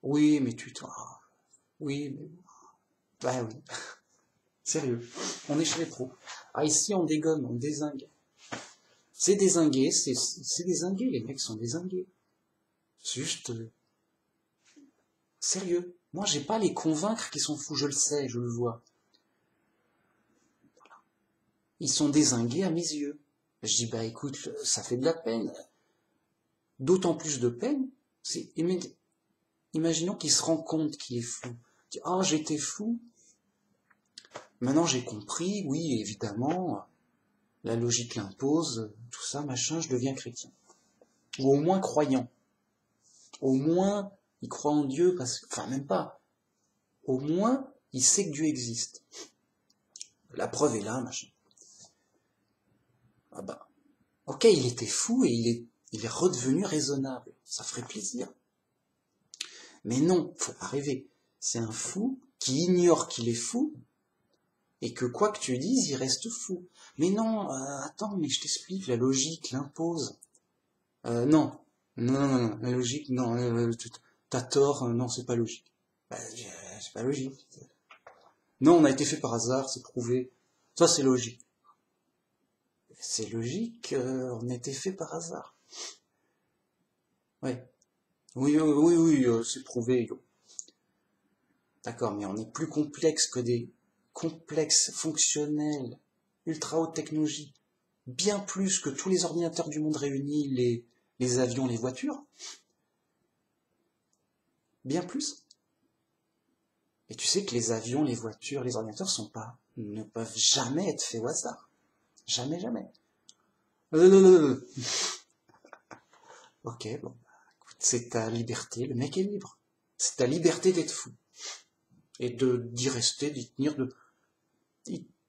Oui, mais oui, mais... Bah oui. Sérieux. On est chez les pros. Ah, ici, on dégomme, on dézingue. C'est dézingué, c'est dézingué, les mecs sont dézingués. Juste... Sérieux. Moi, j'ai pas à les convaincre qu'ils sont fous, je le sais, je le vois. Voilà. Ils sont dézingués à mes yeux. Je dis, bah écoute, ça fait de la peine. D'autant plus de peine, imaginons qu'il se rend compte qu'il est fou. Il dit, oh, j'étais fou. Maintenant, j'ai compris, oui, évidemment, la logique l'impose, tout ça, machin, je deviens chrétien. Ou au moins croyant. Au moins, il croit en Dieu, enfin, même pas. Au moins, il sait que Dieu existe. La preuve est là, machin. Ah bah, ok, il était fou et il est redevenu raisonnable. Ça ferait plaisir. Mais non, faut pas rêver. C'est un fou qui ignore qu'il est fou et que quoi que tu dises, il reste fou. Mais non, attends, mais je t'explique, la logique l'impose. Non, la logique, non, t'as tort, non, c'est pas logique. Bah, c'est pas logique. Non, on a été fait par hasard, c'est prouvé. Ça, c'est logique. C'est logique, on a été fait par hasard. Ouais. Oui, c'est prouvé. D'accord, mais on est plus complexe que des complexes fonctionnels, ultra haute technologie, bien plus que tous les ordinateurs du monde réunis, les avions, les voitures. Bien plus. Et tu sais que les avions, les voitures, les ordinateurs ne peuvent jamais être faits au hasard. Jamais, jamais. Ok, bon, écoute, c'est ta liberté, le mec est libre. C'est ta liberté d'être fou. Et d'y rester, d'y tenir,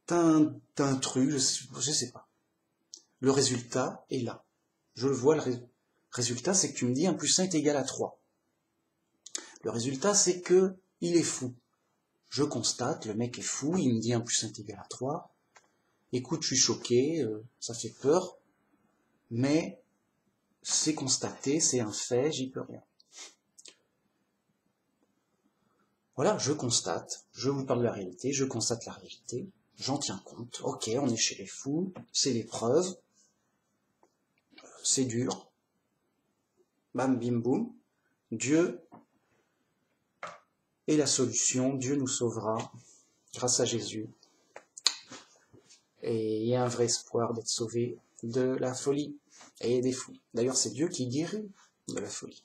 t'as un truc, je sais pas. Le résultat est là. Je le vois, le résultat, c'est que tu me dis 1 plus 1 est égal à 3. Le résultat, c'est que il est fou. Je constate, le mec est fou, il me dit 1 plus 1 est égal à 3. Écoute, je suis choqué, ça fait peur, mais c'est constaté, c'est un fait, j'y peux rien. Voilà, je constate, je vous parle de la réalité, je constate la réalité, j'en tiens compte, ok, on est chez les fous, c'est l'épreuve, c'est dur, bam bim boum, Dieu est la solution, Dieu nous sauvera, grâce à Jésus. Et il y a un vrai espoir d'être sauvé de la folie et des fous. D'ailleurs, c'est Dieu qui guérit de la folie.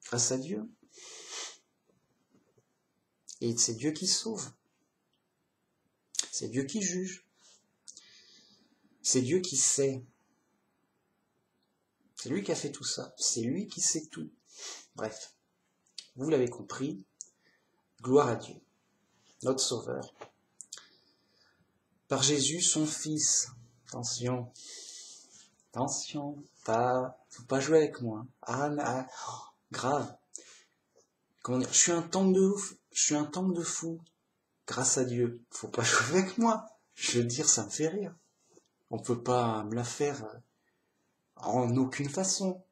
Grâce à Dieu. Et c'est Dieu qui sauve. C'est Dieu qui juge. C'est Dieu qui sait. C'est lui qui a fait tout ça. C'est lui qui sait tout. Bref, vous l'avez compris. Gloire à Dieu, notre Sauveur. Par Jésus, son Fils. Attention. Attention. Faut pas jouer avec moi. Grave. Comment dire, je suis un tank de ouf. Je suis un tank de fou. Grâce à Dieu. Faut pas jouer avec moi. Je veux dire, ça me fait rire. On peut pas me la faire en aucune façon.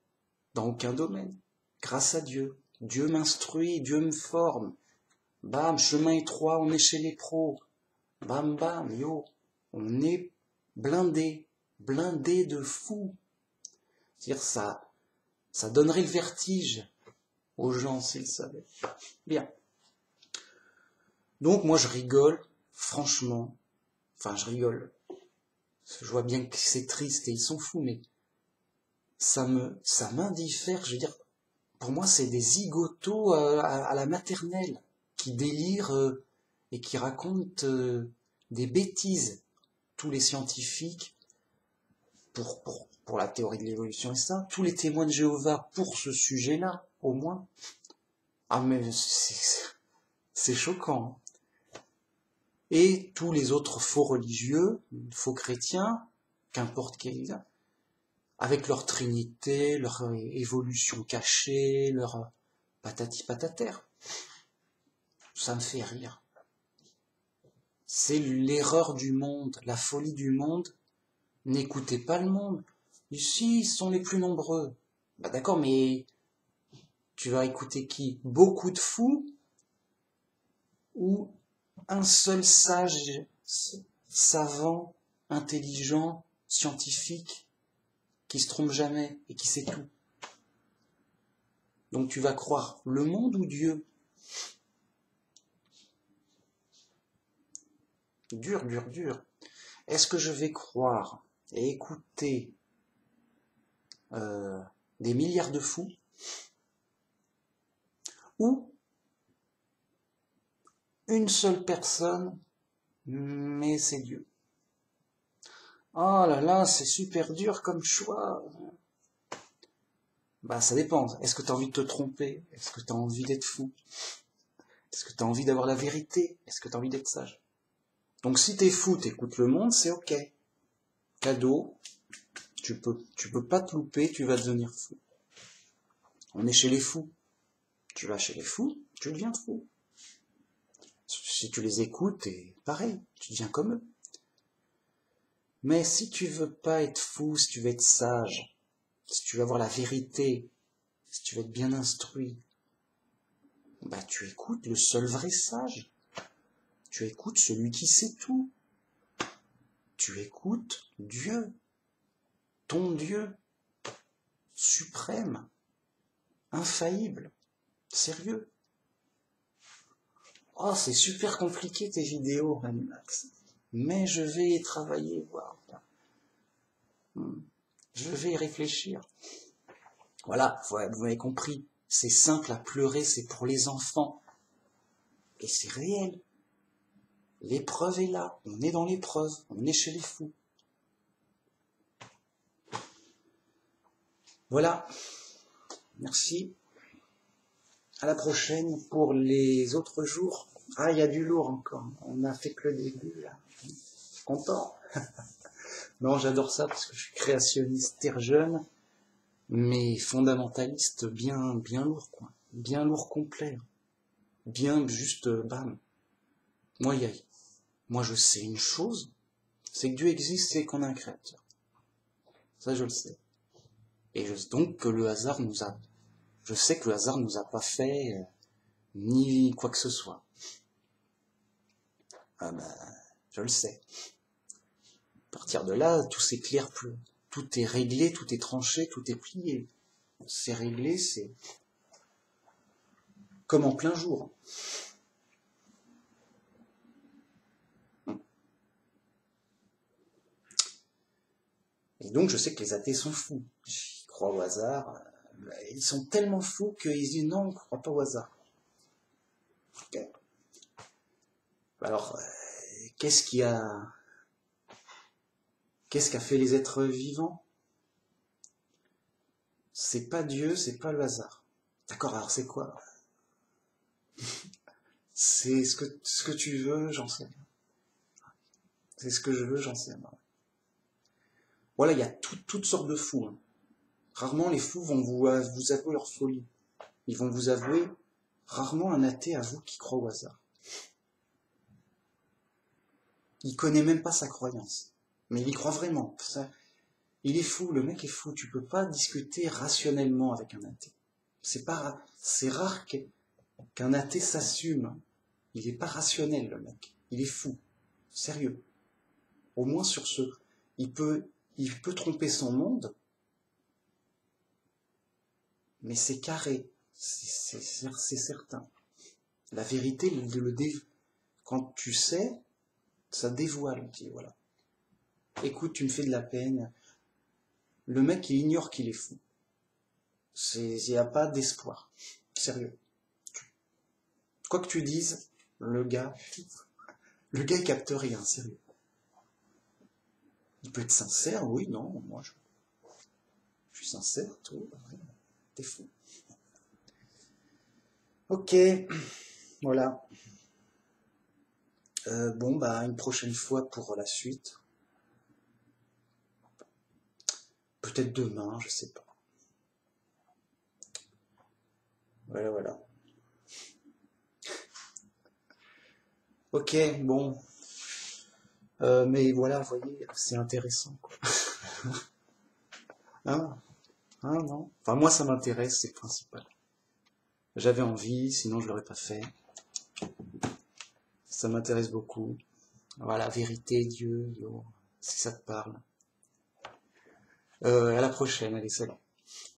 Dans aucun domaine. Grâce à Dieu. Dieu m'instruit, Dieu me forme. Bam, chemin étroit, on est chez les pros. Bam, bam, yo. On est blindé. Blindé de fou. C'est-à-dire, ça donnerait le vertige aux gens s'ils savaient. Bien. Donc, moi, je rigole, franchement. Enfin, je rigole. Je vois bien que c'est triste et ils sont fous, mais ça m'indiffère, je veux dire, pour moi, c'est des zigotos à la maternelle qui délirent et qui racontent des bêtises. Tous les scientifiques, pour la théorie de l'évolution et ça, tous les témoins de Jéhovah pour ce sujet-là, au moins. Ah, mais c'est choquant. Et tous les autres faux religieux, faux chrétiens, qu'importe quel, avec leur trinité, leur évolution cachée, leur patati patatère. Ça me fait rire. C'est l'erreur du monde, la folie du monde. N'écoutez pas le monde. Ici, ils sont les plus nombreux. Bah d'accord, mais tu vas écouter qui? Beaucoup de fous? Ou un seul sage, savant, intelligent, scientifique, qui se trompe jamais et qui sait tout? Donc tu vas croire le monde ou Dieu? Dur, dur, dur. Est-ce que je vais croire et écouter des milliards de fous ou une seule personne, mais c'est Dieu? Oh là là, c'est super dur comme choix. Bah ça dépend. Est-ce que tu as envie de te tromper? Est-ce que tu as envie d'être fou? Est-ce que tu as envie d'avoir la vérité? Est-ce que tu as envie d'être sage? Donc si t'es fou, t'écoutes le monde, c'est ok. Cadeau, tu peux pas te louper, tu vas devenir fou. On est chez les fous. Tu vas chez les fous, tu deviens fou. Si tu les écoutes, et pareil, tu deviens comme eux. Mais si tu veux pas être fou, si tu veux être sage, si tu veux avoir la vérité, si tu veux être bien instruit, bah tu écoutes le seul vrai sage. Tu écoutes celui qui sait tout. Tu écoutes Dieu, ton Dieu, suprême, infaillible, sérieux. Oh, c'est super compliqué tes vidéos, Max. Mais je vais y travailler, voir. Je vais y réfléchir. Voilà, vous avez compris. C'est simple à pleurer, c'est pour les enfants. Et c'est réel. L'épreuve est là. On est dans l'épreuve. On est chez les fous. Voilà. Merci. À la prochaine pour les autres jours. Ah, il y a du lourd encore. On n'a fait que le début, là. Content. Non, j'adore ça parce que je suis créationniste terre jeune, mais fondamentaliste bien lourd, quoi. Bien lourd complet. Bien juste, bam. Moi, je sais une chose, c'est que Dieu existe, c'est qu'on a un créateur. Ça, je le sais. Et donc que je sais que le hasard nous a pas fait ni quoi que ce soit. Ah ben, je le sais. À partir de là, tout s'éclaire plus. Tout est réglé, tout est tranché, tout est plié. C'est réglé, c'est comme en plein jour. Et donc, je sais que les athées sont fous. Ils croient au hasard. Ils sont tellement fous qu'ils disent non, on ne croit pas au hasard. Okay. Alors, qu'est-ce qu'a fait les êtres vivants? C'est pas Dieu, c'est pas le hasard. D'accord, alors c'est quoi? C'est ce que tu veux, j'en sais rien. C'est ce que je veux, j'en sais rien. Voilà, il y a toutes sortes de fous. Hein. Rarement les fous vont vous avouer leur folie. Ils vont vous avouer, rarement un athée avoue qu'il croit au hasard. Il connaît même pas sa croyance. Mais il y croit vraiment. Ça, il est fou, le mec est fou. Tu peux pas discuter rationnellement avec un athée. C'est rare qu'un athée s'assume. Il est pas rationnel, le mec. Il est fou. Sérieux. Au moins sur ce, il peut tromper son monde, mais c'est carré. C'est certain. La vérité, quand tu sais, ça dévoile. Tu dis, voilà. Écoute, tu me fais de la peine. Le mec, il ignore qu'il est fou. Il n'y a pas d'espoir. Sérieux. Quoi que tu dises, le gars, il capte rien, sérieux. Il peut être sincère, oui, non, moi je suis sincère, tout, t'es fou. Ok, voilà. Bon, bah, une prochaine fois pour la suite. Peut-être demain, je sais pas. Voilà, voilà. Ok, bon. Mais voilà, vous voyez, c'est intéressant, quoi. Hein, hein, non? Enfin, moi, ça m'intéresse, c'est le principal. J'avais envie, sinon je l'aurais pas fait. Ça m'intéresse beaucoup. Voilà, vérité, Dieu, yo, si ça te parle. À la prochaine, allez, salut.